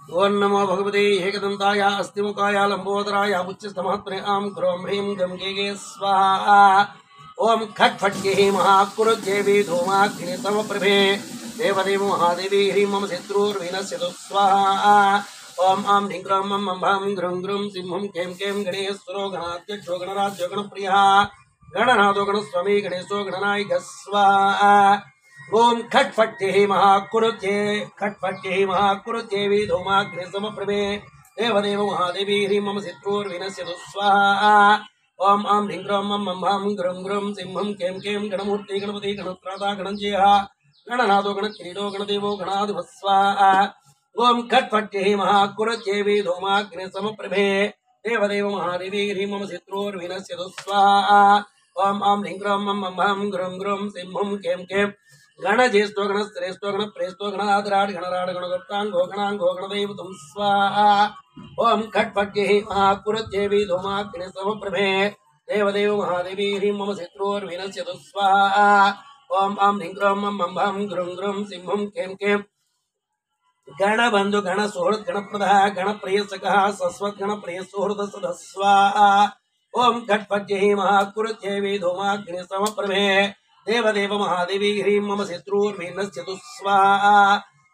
ओं नमो भगवते एकदन्ताय अस्तिमुखाय लंबोदराय उच्चस्तमहत्रे आं क्रों ह्रीं गं गे स्वाहा ओं खट् फट् गे महाकुरुदेवी धूमाग्नि समप्रभे देवदेव महादेवी ह्रीं मम शत्रुर्विनश्यतु स्वाहा ओं आं ह्रीं क्रों मं भं ग्रुं ग्रुं सिंहं कें कें गणेश्वरो गणाध्यक्षो गणराज्यो गणप्रियः गणनाथो गणस्वामी गणेशो गणनायक स्वाहा ओम खट फट्टे महाकुरुते धूमाग्नि समप्रभे देवदेव महादेवी ह्रीं मम शत्रुर्विनश्यतु स्वाहा ओम आं ह्रीं क्रों मं भं ग्रुं ग्रुं सिंहं कें कें गणमूर्ति गणपति गणत्राता गणजयः गणनाथो गणक्रीडो गणदेवो गणाधिपः स्वाहा ओम खट फट्टे महाकुरुते धूमाग्नि समप्रभे देवदेव महादेवी ह्रीं मम शत्रुर्विनश्यतु स्वाहा ओम आं ह्रीं क्रों मं भं ग्रुं ग्रुं सिंहं कें कें गणज्येष्ठो गणश्रेष्ठो गणप्रेष्ठो गणाधिराट गणराट गणगोप्तांगो गणांगो गणदैवतं स्वाहा ओम खट् फट् महाकुरुदेवी धूमाग्नि समप्रभे देवदेव महादेवी ह्रीं मम शत्रुर्विनश्यतु स्वाहा ओम आं ह्रीं क्रों मं भं ग्रुं ग्रुं सिंहं कें कें गणबंधु गणसुहृत् गणप्रदः गणप्रियसखः सस्वत् गणप्रिय सुहृद सदः स्वाहा ओम खट् फट् महाकुरुदेवी धूमाग्नि समप्रभे देवदेव महादेवी ह्रीं मम शत्रुर्विनश्यतु स्वाहा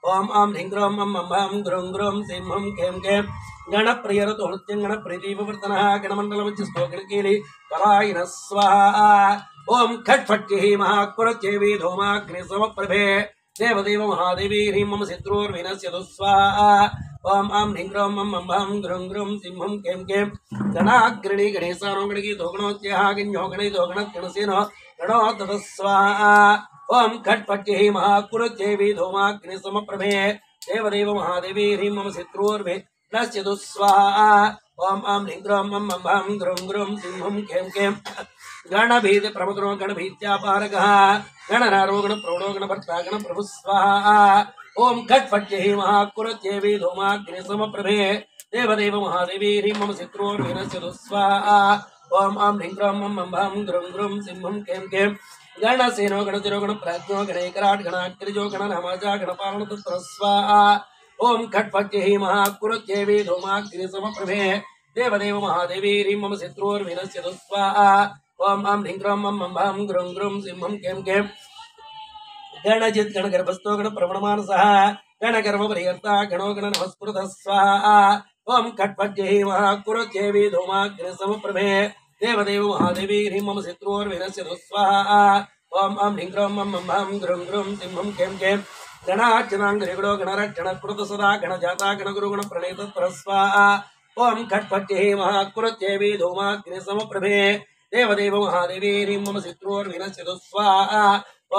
ओम आं ह्रीं क्रों मं भं ग्रुं ग्रुं सिंहं कें कें गणप्रियरतो नृत्यं गणप्रीतिवर्तनः गणमण्डलमध्यस्थो गणकेली परायणः स्वाहा ओम खट् फट् महाकुरुदेवी धूमाग्नि समप्रभे देवदेव महादेवी ह्रीं मम शत्रुर्विनश्यतु स्वाहा ओम आं ह्रीं क्रों मं भं ग्रुं ग्रुं सिंहं कें कें गणाग्रणी गणेशानो गणगीतो गणोत्यः गण्यो गणितो गणगणसेनो गणो ततः स्वाहा ओम खट् फट् महाकुरुदेवी धूमाग्नि समप्रभे देवदेव महादेवी ह्रीं मम शत्रुर्विनश्यतु स्वाहा ओम आं ह्रीं क्रों मं भं ग्रुं ग्रुं सिंहं कें कें गणभीति प्रमदनो गणभीत्यापारकः गणनारो गणप्रौढो गणभर्ता गणप्रभुः स्वाहा ओम खट् फट् महाकुरुदेवी धूमाग्नि समप्रभे देवदेव महादेवी ह्रीं मम शत्रुर्विनश्यतु स्वाहा ओम आं ह्रीं क्रों मं भं ग्रुं ग्रुं सिंहं कें कें गणसेनो गणतिरो गणप्राज्ञो गणैकराट् गणाग्निजो गणनामाजा गणपालनतत्र स्वाहा ओम खट् फट् महाकुरुदेवी धूमाग्नि समप्रभे देवदेव महादेवी ह्रीं मम शत्रुर्विनश्यतु स्वाहा ओम आं ह्रीं क्रों मं भं ग्रुं ग्रुं सिंहं कें कें गणजित् गणगर्भस्थो गणप्रवणमानसः गणगर्भपरिहर्ता गणो गणनमस्फुरतः स्वाहा ओम खट् फट् महाकुरुदेवी धूमाग्नि समप्रभे देवदेव महादेवी ह्रीं मम शत्रुर्विनश्यतु स्वाहा ओम आं ह्रीं क्रों मं भं ग्रुं ग्रुं सिंहं कें कें गणार्चनाङ्गरिगणो गणरक्षणकृत सदा गणजाता गणगुरु गणप्रणेतः स्वाहा ओम खट् फट् महाकुरुदेवी धूमाग्नि समप्रभे देवदेव महादेवी ह्रीं मम शत्रुर्विनश्यतु स्वाहा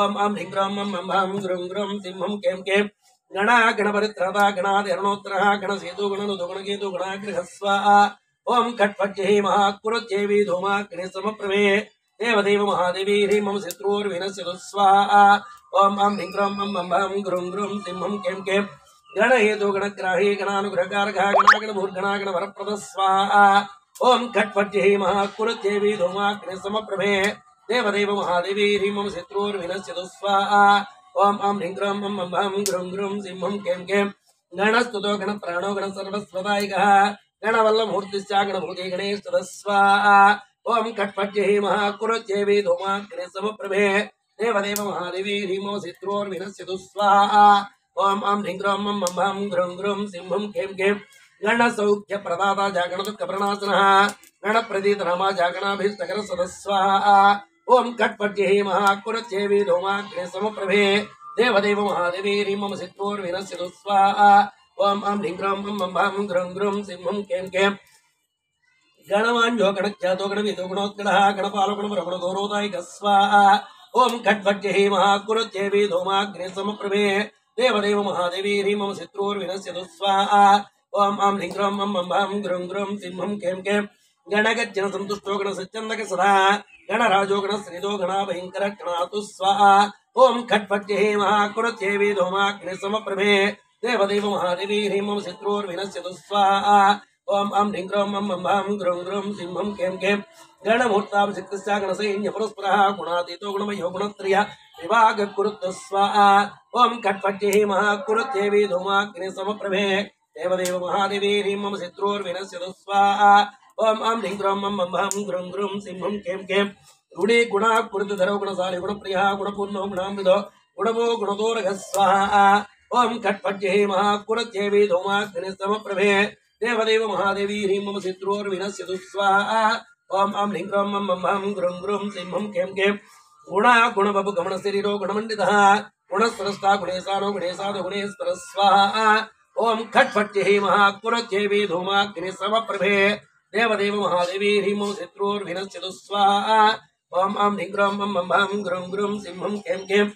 ओम आं ह्रीं क्रों मं भं ग्रुं ग्रुं सिंहं कें कें गणा गणपरित्रता गणाधिरणोत्तरः गणसेतु गणनुतो गणकेतु गणाग्रहः स्वाहा ओम खट् फट् महाकुरुदेवी धूमाग्नि समप्रभे देवदेव महादेवी ह्रीं मम शत्रुर्विनश्यतु स्वाहा ओम आं ह्रीं क्रों मं भं ग्रुं ग्रुं सिंहं कें कें गणहेतु गणग्राही गणानुग्रहकारकः गणागणभूर्गणा गणवरप्रदः स्वाहा ओम खट् फट् महाकुरुदेवी धूमाग्नि समप्रभे देवदेव महादेवी ह्रीं मम शत्रुर्विनश्यतु स्वाहा ओम आं ह्रीं क्रों मं भं ग्रुं ग्रुं सिंहं कें कें गणस्तुतो गणप्राणो गणसर्वस्वदायिकः गणवल्लभमूर्तिश्च गणभूते गणेशतः स्वाहा ओम खट् फट् महाकुरुदेवी धूमाग्नि समप्रभे देवदेव महादेवी ह्रीं मम शत्रुर्विनश्यतु स्वाहा ओम आं ह्रीं क्रों मं भं ग्रुं ग्रुं सिंहं कें कें गणसौख्य प्रदाता जागणदुःखप्रणाशनः गणप्रदीतनामा जागणाभीष्टकरसदः स्वाहा ओम खट् फट् महाकुरुदेवी धूमाग्नि समप्रभे देवदेव महादेवी ह्रीं मम शत्रुर्विनश्यतु स्वाहा ओम आं ह्रीं क्रों मं भं ग्रुं ग्रुं सिंहं कें कें गणमान्यो गणख्यातो गणविदो गणोत्कटः गणपालो गणप्रगणगौरवदायिकः स्वाहा ओम खट् फट् महाकुरुदेवी धूमाग्नि समप्रभे देवदेव महादेवी ह्रीं मम शत्रुर्विनश्यतु स्वाहा ओम आं ह्रीं क्रों मं भं ग्रुं ग्रुं सिंहं कें कें गणगज्जन संतुष्टो गणसच्चन्दक सदा गणराजो गणश्रीदो गणाभयङ्कर गणातु स्वाहा ओम खट् फट् महाकुरुदेवी धूमाग्नि समप्रभे देवदेव महादेवी ह्रीं मम शत्रुर्विनश्यतु स्वाहा ओम आं ह्रीं क्रों मं भं ग्रुं ग्रुं सिंहं कें कें गणमूर्ताभिषिक्तश्च गणसैन्यपुरस्परः गुणातीतो गुणमयो गुणत्रय विभागः कुरुतः स्वाहा ओम खट् फट् महाकुरुदेवी धूमाग्नि समप्रभे देवदेव महादेवी ह्रीं मम शत्रुर्विनश्यतु स्वाहा ओम आं ह्रीं ग्रौं मम मं ग्रुं ग्रुं सिंहं कें कें गुणे गुणा कुरुतधरो गुणशाली गुणप्रिया गुणपूर्णो गुणामृतो गुणवो गुणदोरगः स्वाहा ओम खट्पट्ये महाकुरत्येवी धूमाग्निसमप्रभे देवदेव महादेवी ह्रीं मम शत्रुर्विनश्यतु स्वाहा ओम आं ह्रीं ग्रौं मम मं ग्रुं ग्रुं सिंहं कें कें गुणा गुणवपु गमनशरीरो गुणमण्डितः गुणस्रष्टा गुणेशानो गुणेशादो गुणेश्वर स्वाहा ओम खट्पट्ये महाकुरत्येवी धूमाग्निसमप्रभे देवदेव महादेवी ह्रीं मम शत्रुर्विनश्यतु स्वाहा ओम आं ह्रीं ग्रौं मम मं ग्रुं ग्रुं सिंहं कें कें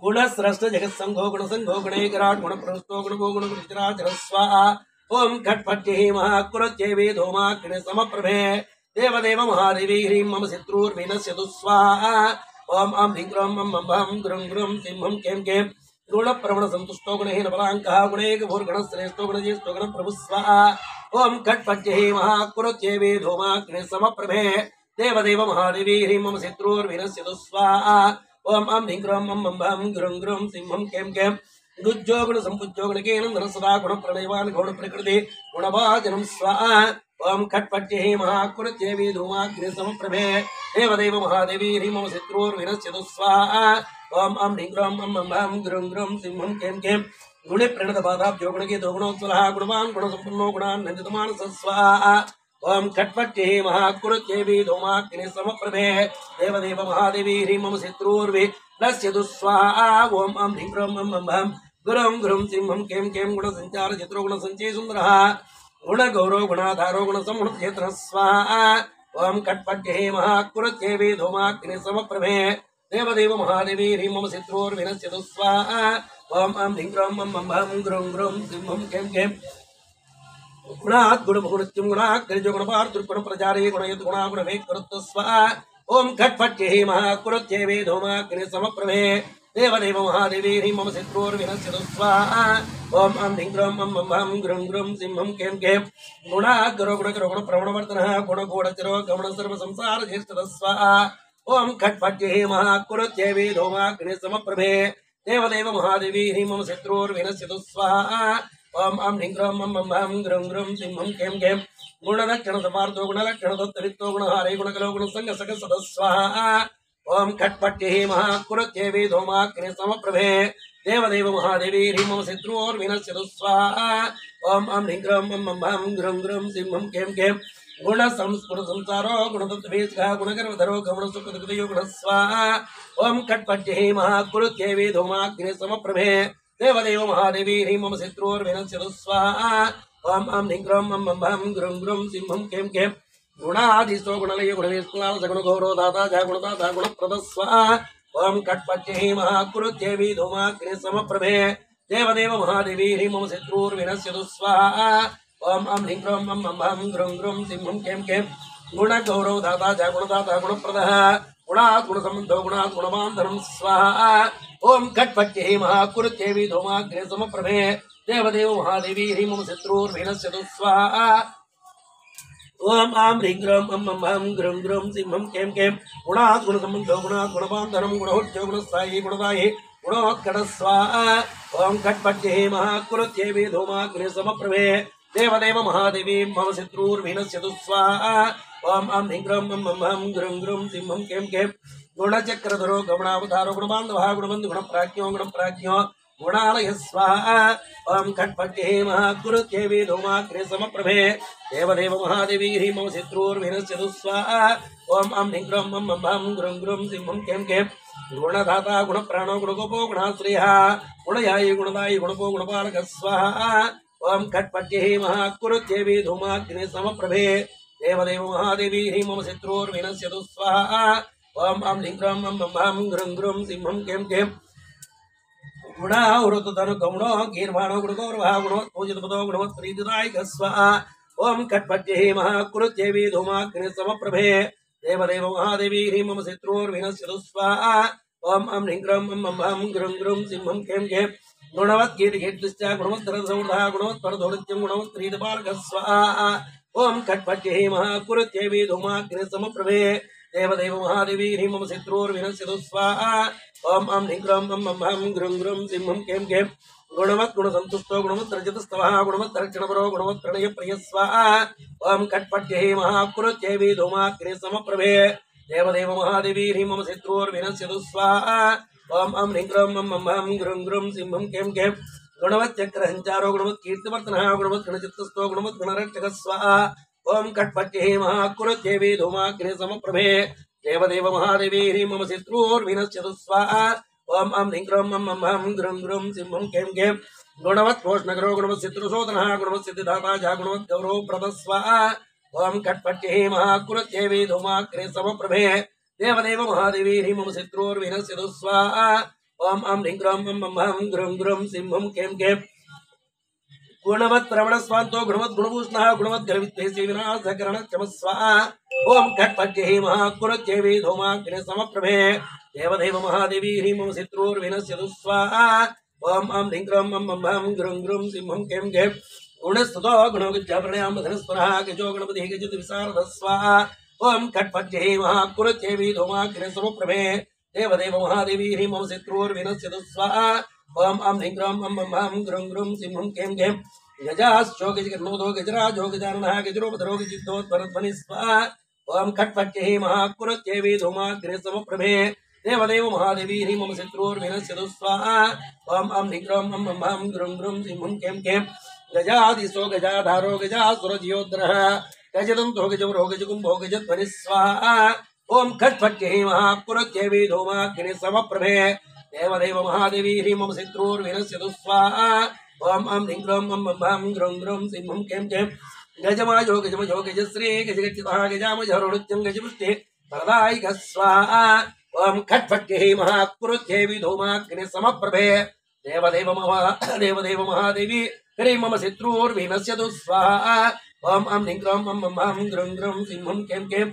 गुणस्रष्ट जगत्संघो गुणसंघो गुणैकराट गुणप्रवृत्तो गुणभो गुणगुणचराचर स्वाहा ओम खट्पट्ये महाकुरत्येवी धूमाग्निसमप्रभे देवदेव महादेवी ह्रीं मम शत्रुर्विनश्यतु स्वाहा ओम आं ह्रीं ग्रौं मम मं ग्रुं ग्रुं सिंहं कें कें गुणप्रवण संतुष्टो गुणहीन बलाङ्कः गुणैकभूर्गणश्रेष्ठो गुणज्येष्ठो गुणप्रभु स्वाहा ओम खट्पट्ये महाकुरत्येवी धूमाग्निसमप्रभे देवदेव महादेवी ह्रीं मम शत्रुर्विनश्यतु स्वाहा ओम आं ह्रीं ग्रौं मम मं ग्रुं ग्रुं सिंहं कें कें गुज्जो गुणसम्पुज्जो गुणकेनं सदा गुणप्रणयवान् गुणप्रकृति गुणभाजनं स्वाहा ओम खट्पट्ये महाकुरत्येवी धूमाग्निसमप्रभे देवदेव महादेवी ह्रीं मम शत्रुर्विनश्यतु स्वाहा ओम आं ह्रीं ग्रौं मम मं ग्रुं ग्रुं सिंहं कें कें गुणप्रणतपादाब्जो गुणगीतो गुणोत्सलः गुणवान् गुणसम्पन्नो गुणान्नन्दितमानस स्वाहा ओम खट्पट्ये महाकुरत्येवी धूमाग्निसमप्रभे देवदेव महादेवी ह्रीं मम शत्रुर्विनश्यतु स्वाहा ओम आं ह्रीं ग्रौं मम मं गुरुं गुरुं सिंहं कें कें गुणसञ्चार चित्रो गुणसञ्चय सुन्दरः गुणगौरव गुणाधारो गुणसंहृतचेतनः स्वाहा ओम खट्पट्ये महाकुरत्येवी धूमाग्निसमप्रभे देवदेव महादेवी ह्रीं मम शत्रुर्विनश्यतु स्वाहा ओम आं ह्रीं ग्रौं मम मं ग्रुं ग्रुं सिंहं कें कें गुणात् गुणमुनित्यं गुणाग्रजो गुणपार्तुर्गुण प्रचारे गुणयत् गुणागुणवेग करुत्व स्वाहा ओम खट्पट्ये महाकुरत्येवी धूमाग्निसमप्रभे देवदेव महादेवी ह्रीं मम शत्रुर्विनश्यतु स्वाहा ओम आं ह्रीं ग्रौं मम मं ग्रुं ग्रुं सिंहं कें कें गुणाग्रो गुणकरो गुणप्रवणवर्तनः गुणगूढचरो गमन सर्वसंसारज्येष्ठतः स्वाहा ओम खट्पट्ये महाकुरत्येवी धूमाग्निसमप्रभे देवदेव महादेवी ह्रीं मम शत्रुर्विनश्यतु स्वाहा ओम आं ह्रीं ग्रौं मम मं ग्रुं ग्रुं सिंहं कें कें गुणलक्षण समार्तो गुणलक्षण दत्तवित्तो गुणहारे गुणकलो गुणसंगसकसद स्वाहा ओम खट्पट्ये महाकुरत्येवी धूमाग्निसमप्रभे देवदेव महादेवी ह्रीं मम शत्रुर्विनश्यतु स्वाहा ओम आं ह्रीं ग्रौं मम मं ग्रुं ग्रुं सिंहं कें कें गुणसंस्फुरसंसारो गुणतत्त्ववेदः गुणगर्वधरो गमनसुखदुःखदयो गुणः स्वाहा ओम खट्पट्ये महाकुरत्येवी धूमाग्निसमप्रभे देवदेव महादेवी ह्रीं मम शत्रुर्विनश्यतु स्वाहा ओम आं ह्रीं ग्रौं मम मं ग्रुं ग्रुं सिंहं कें कें गुणाधीशो गुणलय गुणवेस्कुलाल सगुणगौरो दाता जागुणदाता गुणप्रद स्वाहा ओम खट्पट्ये महाकुरत्येवी धूमाग्निसमप्रभे देवदेव महादेवी ह्रीं मम शत्रुर्विनश्यतु स्वाहा ओम आं ह्रीं ग्रौं मम मं ग्रुं ग्रुं सिंहं कें कें गुणगौरव दाता जागुणदाता गुणप्रदः गुणात् गुणसम्बन्धो गुणात् गुणबान्धनं स्वाहा ओम खट्पट्ये महाकुरत्येवी धूमाग्निसमप्रभे देवदेव महादेवी ह्रीं मम शत्रुर्विनश्यतु स्वाहा ओम आं ह्रीं ग्रौं मम मं ग्रुं ग्रुं सिंहं कें कें गुणात् गुणसम्बन्धो गुणात् गुणबान्धनं गुणहुज्जो गुणस्थायी गुणदायी गुणोत्कट स्वाहा ओम खट्पट्ये महाकुरत्येवी धूमाग्निसमप्रभे देवदेव महादेवी मम शत्रुर्विनश्यतु स्वाहा ओम आं ह्रीं ग्रौं मम मं ग्रुं ग्रुं सिंहं कें कें गुणचक्रधरो गमनावतारो गुणबान्धवः गुणबन्धु गुणप्राज्ञो गुणालय स्वाहा ओम खट्पट्ये महाकुरत्येवी धूमाग्निसमप्रभे देवदेव महादेवी ह्रीं मम शत्रुर्विनश्यतु स्वाहा ओम आं ह्रीं ग्रौं मम मं ग्रुं ग्रुं सिंहं कें कें गुणदाता गुणप्राणो गुणगोपो गुणाश्रयः गुणयायी गुणदायी गुणपो गुणपालकः स्वाहा ओम खट्पट्ये महाकुरत्येवी धूमाग्निसमप्रभे देवदेव महादेवी ह्रीं मम शत्रुर्विनश्यतु स्वाहा ओम आं ह्रीं ग्रौं मम मं ग्रुं ग्रुं सिंहं कें कें गुणावृतधनु गौणो गीर्वाणो गुणगौरवः गुणवत्पूजितपदो गुणवत्प्रीतिदायकः स्वाहा ओम खट्पट्ये महाकुरत्येवी धूमाग्निसमप्रभे देवदेव महादेवी ह्रीं मम शत्रुर्विनश्यतु स्वाहा ओम आं ह्रीं ग्रौं मम मं ग्रुं ग्रुं सिंहं कें कें गुणवत्कीर्तिश्च गुणवत्तरसौर्धः गुणवत्परधोनित्यं गुणवत्प्रीतिपालकः स्वाहा ओम खट्पट्ये महाकुरत्येवी धूमाग्निसमप्रभे देवदेव महादेवी ह्रीं मम शत्रुर्विनश्यतु स्वाहा ओम आं ह्रीं ग्रौं मम मं ग्रुं ग्रुं सिंहं कें कें गुणवत् गुणसंतुष्टो गुणवत्तरजतस्तवः गुणवत्तरक्षणपरो गुणवत्प्रणय प्रिय स्वाहा ओम कट्पट्यै महाकुरुत्यैवी धूमाग्नि समप्रभे देवदेव महादेवी ह्रीं मम शत्रुर्विनश्यतु स्वाहा ओम अं ह्रीं क्रों मं मं हं ग्रुं ग्रुं सिंहं कें कें गुणवच्चक्रसञ्चारो गुणवत्कीर्तिवर्तनः गुणवत्गुणचित्तस्थो गुणवत्गुणरक्षकः स्वाहा ओम कट्पट्यै महाकुरुत्यैवी धूमाग्नि समप्रभे देवदेव महादेवी ह्रीं मम शत्रुर्विनश्यतु स्वाहा ओम अं ह्रीं क्रों मं मं हं ग्रुं ग्रुं सिंहं कें कें गुणवत्पोष्णकरो गुणवत्शत्रुशोधनः गुणवत्सिद्धिदाता च गुणवद्गौरवप्रदः स्वाहा ओम कट्पट्यै महाकुरुत्यैवी धूमाग्नि समप्रभे देवदेव महादेवी ह्रीं मम शत्रुर्विनश्यतु स्वाहा ओम अं ह्रीं क्रों मं मं हं ग्रुं ग्रुं सिंहं कें कें गुणवत्प्रवणस्वान्तो गुणवद्गुणभूषणः गुणवद्गर्वित्वेस्य विनाशकरणक्षमः स्वाहा ओम कट्पट्यै महाकुरुत्यैवी धूमाग्नि समप्रभे देवदेव महादेवी ह्रीं मम शत्रुर्विनश्यतु स्वाहा ओम अं ह्रीं क्रों मं मं हं ग्रुं ग्रुं सिंहं कें कें गुणस्तुतो गुणोगज्जाप्रणयामधनस्वरः गजो गणपतिः गजद्विशारदः स्वाहा ओम कट्पट्यै महाकुरुत्यैवी धूमाग्नि समप्रभे देवदेव महादेवी ह्रीं मम शत्रुर्विनश्यतु स्वाहा ओम अं ह्रीं क्रों मं मं हं ग्रुं ग्रुं सिंहं कें कें गजाश्चो गजकर्णोदो गजराजो गजाननः गजरोपधरो गजिद्धोत्परध्वनिः स्वाहा ओम कट्पट्यै महाकुरुत्यैवी धूमाग्नि समप्रभे देवदेव महादेवी ह्रीं मम शत्रुर्विनश्यतु स्वाहा ओम अं ह्रीं क्रों मं मं हं ग्रुं ग्रुं सिंहं कें कें गजादिशो गजाधारो गजासुरजियोद्रः गजदन्तो गजवरो गजकुम्भो गजध्वनिः स्वाहा ओम कट्पट्यै महाकुरुत्यैवी धूमाग्नि समप्रभे देवदेव महादेवी ह्रीं मम शत्रुर्विनश्यतु स्वाहा ओम अं ह्रीं क्रों मं मं हं ग्रुं ग्रुं सिंहं कें कें गजमाजो गजमजो गजश्री गजगच्चितः गजामजहरुणित्यं गजपुष्टे वरदायिकः स्वाहा ओम कट्पट्यै महाकुरुत्यैवी धूमाग्नि समप्रभे देवदेव महादेवी ह्रीं मम शत्रुर्विनश्यतु स्वाहा ओम अं ह्रीं क्रों मं मं हं ग्रुं ग्रुं सिंहं कें कें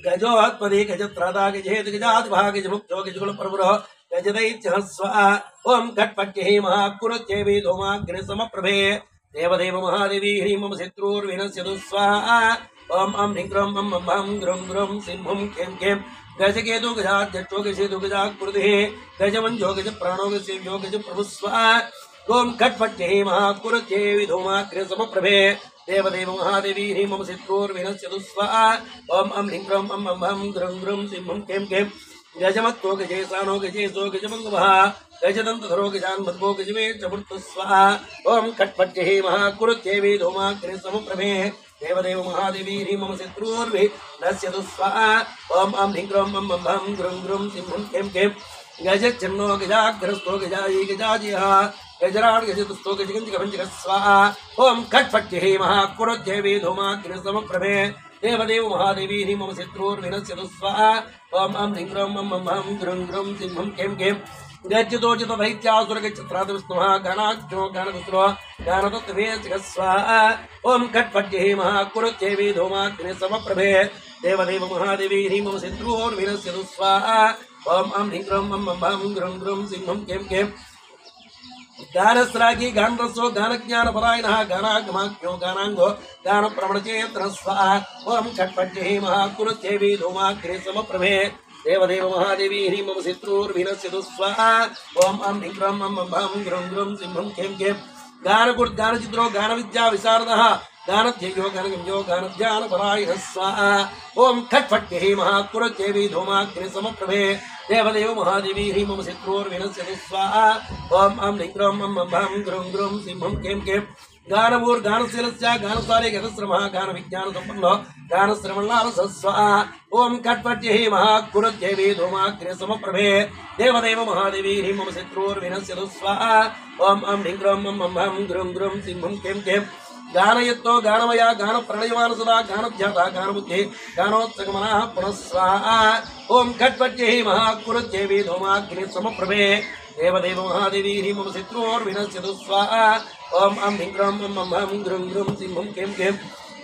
गजोत्पदे गजत्रादा गजेत गजादिभा गजमुक्तो गजकुलप्रभुरो गजदैत्यः स्वाहा ओम कट्पट्यै महाकुरुत्यैवी धूमाग्नि समप्रभे देवदेव महादेवी ह्रीं मम शत्रुर्विनश्यतु स्वाहा ओम अं ह्रीं क्रों मं मं हं ग्रुं ग्रुं सिंहं कें कें गजकेतु गजाध्यक्षो गजेतु गजाकृतिः गजमञ्जो गजप्राणो गजसेव्यो गजप्रभुः स्वाहा ओम कट्पट्यै महाकुरुत्यैवी धूमाग्नि समप्रभे देवदेव महादेवी ह्रीं मम शत्रुर्विनश्यतु स्वाहा ओम अं ह्रीं क्रों मं मं हं ग्रुं ग्रुं सिंहं कें कें गजमत्तो गजेसानो गजेशो गजमङ्गवः गजदन्तधरो गजान्मद्भो गजवेशमूर्तः स्वाहा ओम कट्पट्यै महाकुरुत्यैवी धूमाग्नि समप्रभे देवदेव महादेवी ह्रीं मम शत्रुर्विनश्यतु स्वाहा ओम अं ह्रीं क्रों मं मं हं ग्रुं ग्रुं सिंहं कें कें गजच्छन्नो गजाग्रस्तो गजायी गजाजियः गजराड गजदुस्तो गजगञ्जकभञ्जकः स्वाहा ओम कट्पट्यै महाकुरुत्यैवी धूमाग्नि समप्रभे देवदेव महादेवी ह्रीं मम शत्रुर्विनश्यतु स्वाहा ओम अं ह्रीं क्रों मं मं हं ग्रुं ग्रुं सिंहं कें कें गज्जतोजित दैत्यासुरगच्छत्रादविष्णुः गणाख्यो गणपुत्रो गणतत्त्वेशकः स्वाहा ओम कट्पट्यै महाकुरुत्यैवी धूमाग्नि समप्रभे देवदेव महादेवी ह्रीं मम शत्रुर्विनश्यतु स्वाहा ओम अं ह्रीं क्रों मं मं हं ग्रुं ग्रुं सिंहं कें कें गानस्रागी गानरसो गानज्ञानपरायणः गानागमाख्यो गानाङ्गो गानप्रवणचेतनः स्वाहा ओम कट्पट्यै महाकुरुत्यैवी धूमाग्नि समप्रभे देवदेव महादेवी ह्रीं मम शत्रुर्विनश्यतु स्वाहा ओम अं ह्रीं क्रों मं मं हं ग्रुं ग्रुं सिंहं कें कें गानकुर्गानचित्रो गानविद्या विशारदः गानध्ययो गानगम्यो गानध्यानपरायणः स्वाहा ओम कट्पट्यै महाकुरुत्यैवी धूमाग्नि समप्रभे देवदेव महादेवी ह्रीं मम शत्रुर्विनश्यतु स्वाहा ओम अं ह्रीं क्रों मं मं हं ग्रुं ग्रुं सिंहं कें कें गानमूर्गानशीलस्य गानसारे गतश्रमः गानविज्ञानसम्पन्नो गानश्रवणलालसः स्वाहा ओम कट्पट्यै महाकुरुत्यैवी धूमाग्नि समप्रभे देवदेव महादेवी ह्रीं मम शत्रुर्विनश्यतु स्वाहा ओम अं ह्रीं क्रों मं मं हं ग्रुं ग्रुं सिंहं कें कें गानयत्तो गानमया गानप्रणयमान सदा गानध्याता गानबुद्धि गानोत्सगमनः पुनः स्वाहा ओम कट्पट्यै महाकुरुत्यैवी धूमाग्नि समप्रभे देवदेव महादेवी ह्रीं मम शत्रुर्विनश्यतु स्वाहा ओम अं ह्रीं क्रों मं मं हं ग्रुं ग्रुं सिंहं कें कें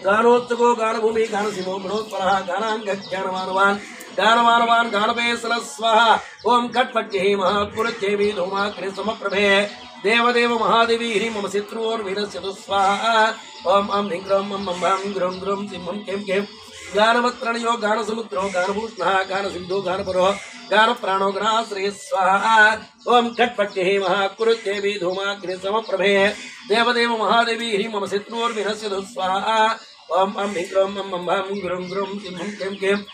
गानोत्सुको गानभूमि गानसिंहो गुणोत्पलः गानाङ्गज्ञानमानवान् गानमानवान् गानपेसलः स्वाहा ओम कट्पट्यै महाकुरुत्यैवी धूमाग्नि समप्रभे देवदेव महादेवी ह्रीं मम शत्रुर्विनश्यतु स्वाहा ओम अं ह्रीं क्रों मं मं हं ग्रुं ग्रुं सिंहं कें कें गानवत्रणयो गानसमुद्रो गानभूष्णः गानसिन्धु गानपरो गानप्राणो गणाश्रय स्वाहा ओम कट्पट्टिः महाकुरुत्येवि धूमाग्निसमप्रभे देवदेव महादेवी ह्रीं मम शत्रुर्विनश्यतु स्वाहा ओम अं ह्रीं क्रों मं मं भं गुरुं गुरुं सिंहं कें कें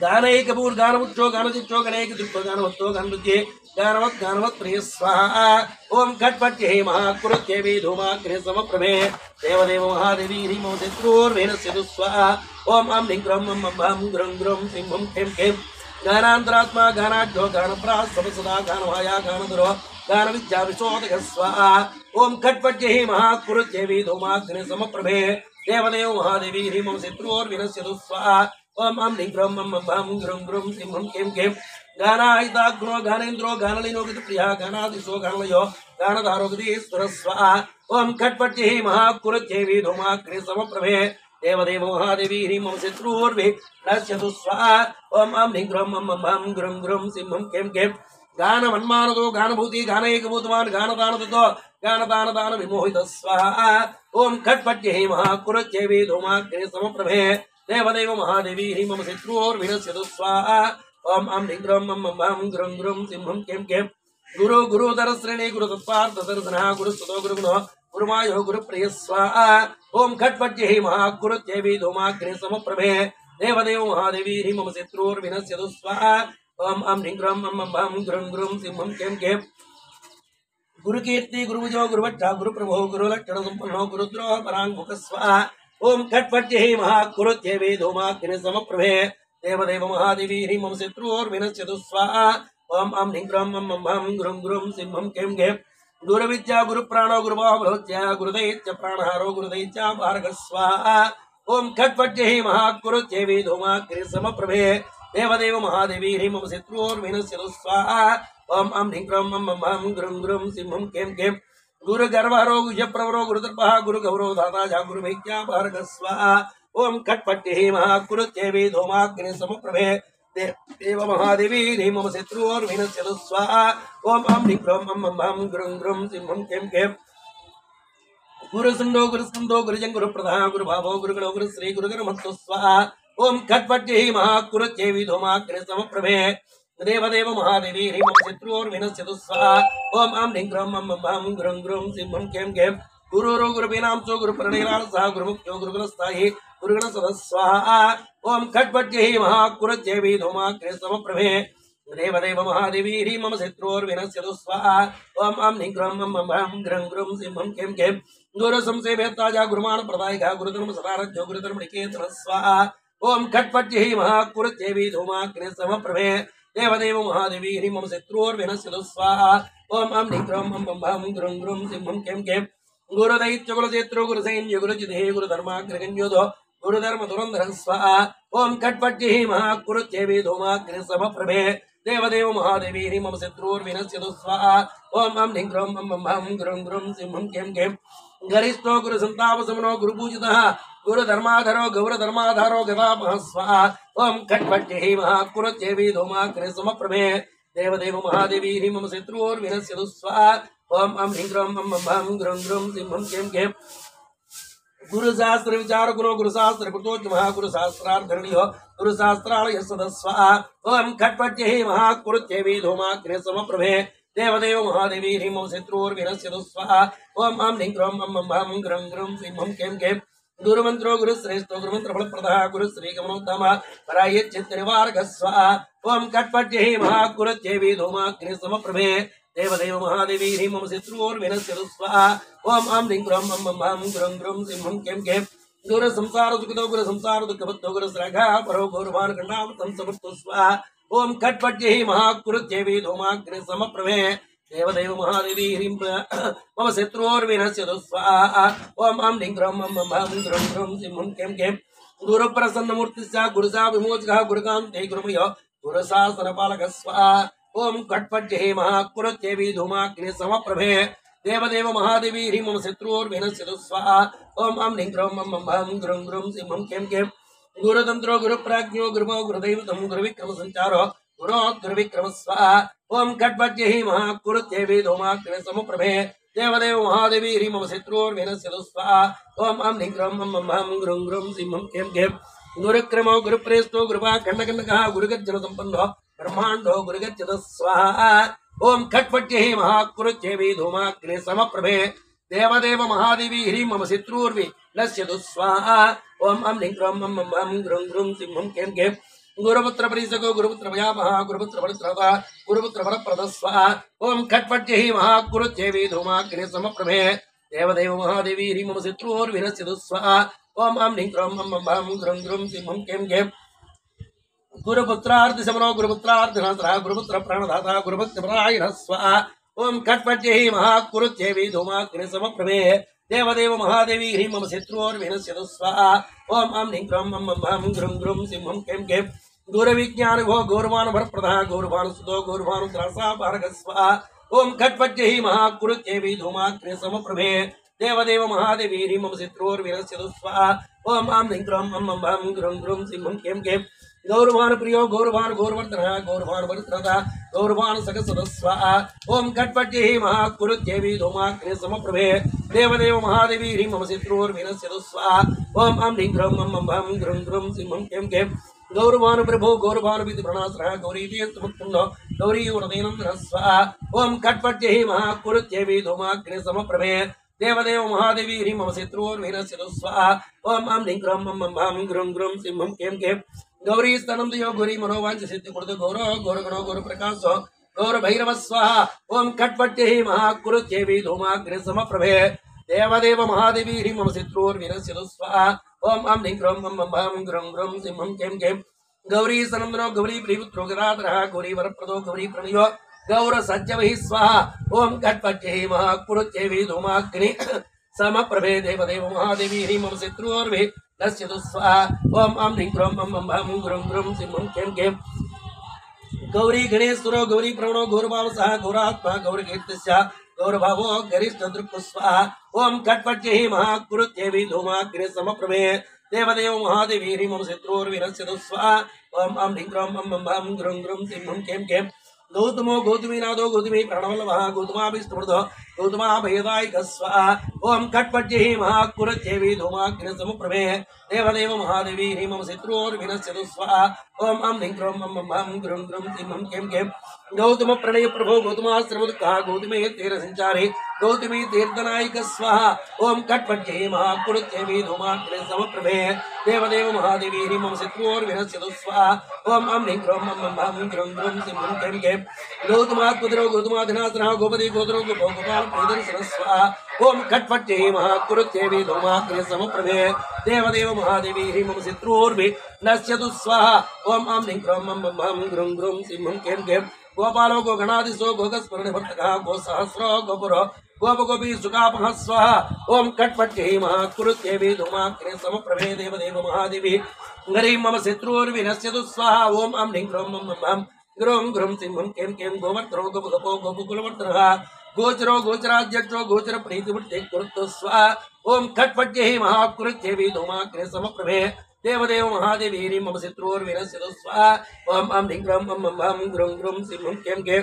गानैकपूर् गानमुच्छो गानचिच्छो गणैकदृक्तो गानवत्तो गानवृत्ये गानवत् प्रिय स्वाहा ओम कट्पट्टिः महाकुरुत्येवि धूमाग्निसमप्रभे देवदेव महादेवी ह्रीं मम शत्रुर्विनश्यतु स्वाहा ओम अं ह्रीं क्रों मं मं भं गुरुं गुरुं सिंहं कें कें गानांतरात्मा गानाढ्यो गानप्रास सदा गानवाया गानधरो गान विद्या विशोदक स्वाहा ओम कट्पट्टिः महाकुरुत्येवि धूमाग्नि समप्रभे देवदेव महादेवी ह्रीं मम शत्रुर्विनश्यतु स्वाहा ओम अं ह्रीं क्रों मं मं भं गुरुं गुरुं सिंहं कें कें गानाहिताग्नो गानेन्द्रो गानलिनो गतिप्रियः गानादिशो गानलयो गानधारो गतीश्वर स्वाहा ओम कट्पट्टिः महाकुरुत्येवि धूमाग्नि समप्रभे देवदेव महादेवी ह्रीं मम शत्रुर्विनश्यतु स्वाहा ओम अं ह्रीं क्रों मं मं भं गुरुं गुरुं सिंहं कें कें गानमन्मानदो गानभूति गानैकभूतवान् गानदानदतो गानदानदान विमोहित स्वाहा ओम कट्पट्टिः महाकुरुत्येवि धूमाग्नि समप्रभे देवदेव महादेवी ह्रीं मम शत्रुर्विनश्यतु स्वाहा ओम अं ह्रीं क्रों मं मं भं गुरुं गुरुं सिंहं कें कें गुरु गुरुधर श्रेणी गुरु तत्पार्थ दर्शनः गुरुस्तुतो गुरुगुणो गुरुमायो गुरुप्रिय स्वाहा ओम कट्पट्टिः महाकुरुत्येवि धूमाग्नि समप्रभे देवदेव महादेवी ह्रीं मम शत्रुर्विनश्यतु स्वाहा ओम अं ह्रीं क्रों मं मं भं गुरुं गुरुं सिंहं कें कें गुरुकीर्ति गुरुभुजो गुरुभट्टा गुरुप्रभो गुरुलक्षण संपन्नो गुरुद्रोह पराङ्मुख स्वाहा ओम कट्पट्टिः महाकुरुत्येवि धूमाग्नि समप्रभे देवदेव महादेवी ह्रीं मम शत्रुर्विनश्यतु स्वाहा ओम अं ह्रीं क्रों मं मं भं गुरुं गुरुं सिंहं कें कें गुरुविद्या गुरुप्राणो गुरुभावलोच्य गुरुदैत्य प्राणहारो गुरुदैत्य भार्गव स्वाहा ओम कट्पट्टिः महाकुरुत्येवि धूमाग्नि समप्रभे देवदेव महादेवी ह्रीं मम शत्रुर्विनश्यतु स्वाहा ओम अं ह्रीं क्रों मं मं भं गुरुं गुरुं सिंहं कें कें गुरुगर्वहरो गुह्यप्रवरो गुरुदर्पः गुरुगौरो धाता गुरुवैद्या भार्गव स्वाहा ओम कट्पट्टिः महाकुरुत्येवि धूमाग्नि समप्रभे देव महादेवी ह्रीं मम शत्रुर्विनश्यतु स्वाहा ओम अं ह्रीं क्रों मं मं भं गुरुं गुरुं सिंहं कें कें गुरुसुंडो गुरुस्कंदो गुरुजं गुरुप्रधान गुरुभावो गुरुगणो गुरुश्री गुरुगणमत्तो स्वाहा ओम कट्पट्टिः महाकुरुत्येवि धूमाग्नि समप्रभे देवदेव महादेवी ह्रीं मम शत्रुर्विनश्यतु स्वाहा ओम अं ह्रीं क्रों मं मं भं गुरुं गुरुं सिंहं कें कें गुरुरो गुरुपीनांसो गुरुप्रणिलासः गुरुमुख्यो गुरुगुणस्थायि गुरुगणसदः स्वाहा ओम कट्पट्टिः महाकुरुत्येवि धूमाग्नि समप्रभे देवदेव महादेवी ह्रीं मम शत्रुर्विनश्यतु स्वाहा ओम अं ह्रीं क्रों मं मं भं गुरुं गुरुं सिंहं कें कें गुरु संसेवेत्ताजा गुरुमान प्रदायिका गुरुधर्म सदारथ्यो गुरुधर्म निकेतन स्वाहा ओम कट्पट्टिः महाकुरुत्येवि धूमाग्नि समप्रभे देवदेव महादेवी ह्रीं मम शत्रुर्विनश्यतु स्वाहा ओम अं ह्रीं क्रों मं मं भं गुरुं गुरुं सिंहं कें कें गुरुदैत्य गुरुचेत्रो गुरुसैन्य गुरुजिते गुरुधर्माग्रगण्योदो गुरुधर्म धुरंधर स्वाहा ओम कट्पट्टिः महाकुरुत्येवि धूमाग्नि समप्रभे देवदेव महादेवी ह्रीं मम शत्रुर्विनश्यतु स्वाहा ओम अं ह्रीं क्रों मं मं भं गुरुं गुरुं सिंहं कें कें गरिष्ठो गुरुसंतापशमनो गुरुपूजितः गुरुधर्माधरो गौरधर्माधारो गदापः स्वाहा ओम कट्पट्टिः महाकुरुत्येवि धूमाग्नि समप्रभे देवदेव महादेवी ह्रीं मम शत्रुर्विनश्यतु स्वाहा ओम अं ह्रीं क्रों मं मं भं गुरुं गुरुं सिंहं कें कें गुरुशास्त्र विचार गुरो गुरुशास्त्र कृतोच महागुरुशास्त्रार्धरणीयो गुरुशास्त्रालय सदस्वाहा ओम कट्पट्टिः महाकुरुत्येवि धूमाग्नि समप्रभे देवदेव महादेवी ह्रीं मम शत्रुर्विनश्यतु स्वाहा ओम अं ह्रीं क्रों मं मं भं गुरुं गुरुं सिंहं कें कें गुरुमंत्रो गुरुश्रेष्ठो गुरुमंत्रफलप्रदः गुरुश्रीगमनोत्तम परायच्चित्तनिवारक स्वाहा ओम कट्पट्टिः महाकुरुत्येवि धूमाग्नि समप्रभे देवदेव महादेवी ह्रीं मम शत्रुर्विनश्यतु स्वाहा ओम अं ह्रीं क्रों मं मं भं गुरुं गुरुं सिंहं कें कें गुरु संसार दुःखितो गुरु संसार दुःखभक्तो गुरु श्राघा परो गौरवान् खण्डावतं समर्तो स्वाहा ओम कट्पट्टिः महाकुरुत्येवि धूमाग्नि समप्रभे देवदेव महादेवी ह्रीं मम शत्रुर्विनश्यतु स्वाहा ओम अं ह्रीं क्रों मं मं भं गुरुं गुरुं सिंहं कें कें गुरुप्रसन्नमूर्तिश्च गुरुसा विमोचकः गुरुकान्ते गुरुमयो गुरुशासनपालक स्वाहा ओम कट्पट्टिः महाकुरुत्येवि धूमाग्नि समप्रभे देवदेव महादेवी ह्रीं मम शत्रुर्विनश्यतु स्वाहा ओम अं ह्रीं क्रों मं मं भं गुरुं गुरुं सिंहं कें कें गुरुतंत्रो गुरुप्राज्ञो गुरुभो गुरुदैवतं गुरुविक्रम संचारो गुरुविक्रम स्वाहा ओम कट्पट्टिः महाकुरुत्येवि धूमाग्नि समप्रभे देवदेव महादेवी ह्रीं मम शत्रुर्विनश्यतु स्वाहा ओम अं ह्रीं क्रों मं मं भं गुरुं गुरुं सिंहं कें कें गुरुक्रमो गुरुप्रेष्ठो गुरुपाखण्डकण्डकः गुरुगर्जनसम्पन्नो ब्रह्माण्डो गुरुगर्जन स्वाहा ओम खट्पट्ये महाकुरुत्येवी धूमाग्ने समप्रभे देवदेव महादेवी ह्रीं मम शत्रुर्वि नश्यतु स्वाहा ओम अं ह्रीं क्रों मं मं भं ग्रुं ग्रुं सिंहं कें कें गुरुपुत्र परिसको गुरुपुत्र भयामः गुरुपुत्र वरत्रदा गुरुपुत्र वरप्रद स्वाहा ओम खट्पट्ये महाकुरुत्येवी धूमाग्ने समप्रभे देवदेव महादेवी ह्रीं मम शत्रुर्वि नश्यतु स्वाहा ओम अं ह्रीं क्रों मं मं भं ग्रुं ग्रुं सिंहं कें कें गुरुपुत्रार्थ समनो गुरुपुत्रार्थ नासरा गुरुपुत्र प्राणदाता गुरुभक्त परायण स्वाहा ओम खट्पट्ये महाकुरुत्येवी धूमाग्नि समप्रभे देवदेव महादेवी ह्रीं मम शत्रुर्विनश्यतु स्वाहा ओम अं ह्रीं क्रों मं मं भं ग्रुं ग्रुं सिंहं कें कें गुरुविज्ञान भो गौरवान वरप्रदः गौरवान सुतो गौरवान त्रासा भारग स्वाहा ओम खट्पट्ये महाकुरुत्येवी धूमाग्नि समप्रभे देवदेव महादेवी ह्रीं मम शत्रुर्विनश्यतु स्वाहा ओम अं ह्रीं क्रों मं मं भं ग्रुं ग्रुं सिंहं कें कें गौरवान प्रियो गौरवान गौरवर्धन गौरवान वरत्रदा गौरवान सकसद स्वाहा ओम खट्पट्ये महाकुरुत्येवी धूमाग्नि समप्रभे देवदेव महादेवी ह्रीं मम शत्रुर्विनश्यतु स्वाहा ओम अं ह्रीं क्रों मं मं भं ग्रुं ग्रुं सिंहं कें कें गौरवान प्रभो गौरवान विधि प्रणासरः गौरीते समुत्तुंडो गौरी उरदेनंदन स्वाहा ओम खट्पट्ये महाकुरुत्येवी धूमाग्नि समप्रभे देवदेव महादेवी ह्रीं मम शत्रुर्विनश्यतु स्वाहा ओम अं ह्रीं क्रों मं मं भं ग्रुं ग्रुं सिंहं कें कें गौरी स्तनंदयो गौरी मनोवांच सिद्धि कुरुद गौर गौरगणो गौर प्रकाशो गौर भैरव स्वाहा ओम खट्पट्ये महाकुरुत्येवी धूमाग्नि समप्रभे देवदेव महादेवी ह्रीं मम शत्रुर्विनश्यतु स्वाहा ओम अं ह्रीं क्रों मं मं भं ग्रुं ग्रुं सिंहं कें कें गौरी स्तनंदनो गौरी प्रियपुत्रो गदाधरः गौरी वरप्रदो गौरी प्रणयो गौर सज्जवहि स्वाहा ओम खट्पट्ये महाकुरुत्येवी धूमाग्नि समप्रभे देवदेव महादेवी ह्रीं मम शत्रुर्वि नश्यतु स्वाहा ओम अं ह्रीं क्रों मं मं भं ग्रुं ग्रुं सिंहं कें कें गौरी गणेशुरो गौरी प्रणो गौरभाव सह गौरात्मा गौरकीर्तिस्य गौरभावो गरिष्ठदृक् स्वाहा ओम खट्पट्ये महाकुरुत्येवी धूमाग्नि समप्रभे देवदेव महादेवी ह्रीं मम शत्रुर्विनश्यतु स्वाहा ओम अं ह्रीं क्रों मं मं भं ग्रुं ग्रुं सिंहं कें कें गौतमो गौतमीनाथो गौतमी प्रणवल्लभः गौतमाभिष्टमृतो गौतमाभयदायक स्वाहा ओम खट्पट्ये महाकुरुत्येवी धूमाग्नि समप्रभे देवदेव महादेवी ह्रीं मम शत्रुर्विनश्यतु स्वाहा ओम अं ह्रीं क्रों मं मं भं ग्रुं ग्रुं सिंहं कें कें गौतम प्रणय प्रभो गौतमाश्रमदुःखः गौतमे तीर्थसञ्चारी गौतमी तीर्थनायक स्वाहा ओम खट्पट्ये महाकुरुत्येवी धूमाग्नि समप्रभे देवदेव महादेवी ह्रीं मम शत्रुर्विनश्यतु स्वाहा ओम अं ह्रीं क्रों मं मं भं ग्रुं ग्रुं सिंहं कें कें गौतमात्मधरो गौतमाधिनाथनः गोपति गोत्रो गोपाल प्रियदर्शन स्वाहा ओम खट्पट्ये महाकुरुत्येवी धूमाग्नि समप्रभे देवदेव महादेवी ह्रीं मम शत्रुर्वि नश्यतु स्वाहा ओम अं ह्रीं क्रों मं मं भं ग्रुं ग्रुं सिंहं कें कें गोपालो गो गणादिशो गोगस्मरण भर्तकः गोसहस्रो गोपुरो गोपगोपी सुकापः स्वाहा ओम खट्पट्ये महाकुरुत्येवी धूमाग्नि समप्रभे देवदेव महादेवी ह्रीं मम शत्रुर्विनश्यतु स्वाहा ओम अं ह्रीं क्रों मं मं भं ग्रुं ग्रुं सिंहं कें कें गोवर्धनो गोपगोपो गोपकुलवर्धनः गोचरो गोचराध्यक्षो गोचर प्रीतिवृत्ति कुरुतो स्वाहा ओम खट्पट्ये महाकुरुत्येवी धूमाग्नि समप्रभे देवदेव महादेवी ह्रीं मम शत्रुर्विनश्यतु स्वाहा ओम अं ह्रीं क्रों मं मं भं ग्रुं ग्रुं सिंहं कें कें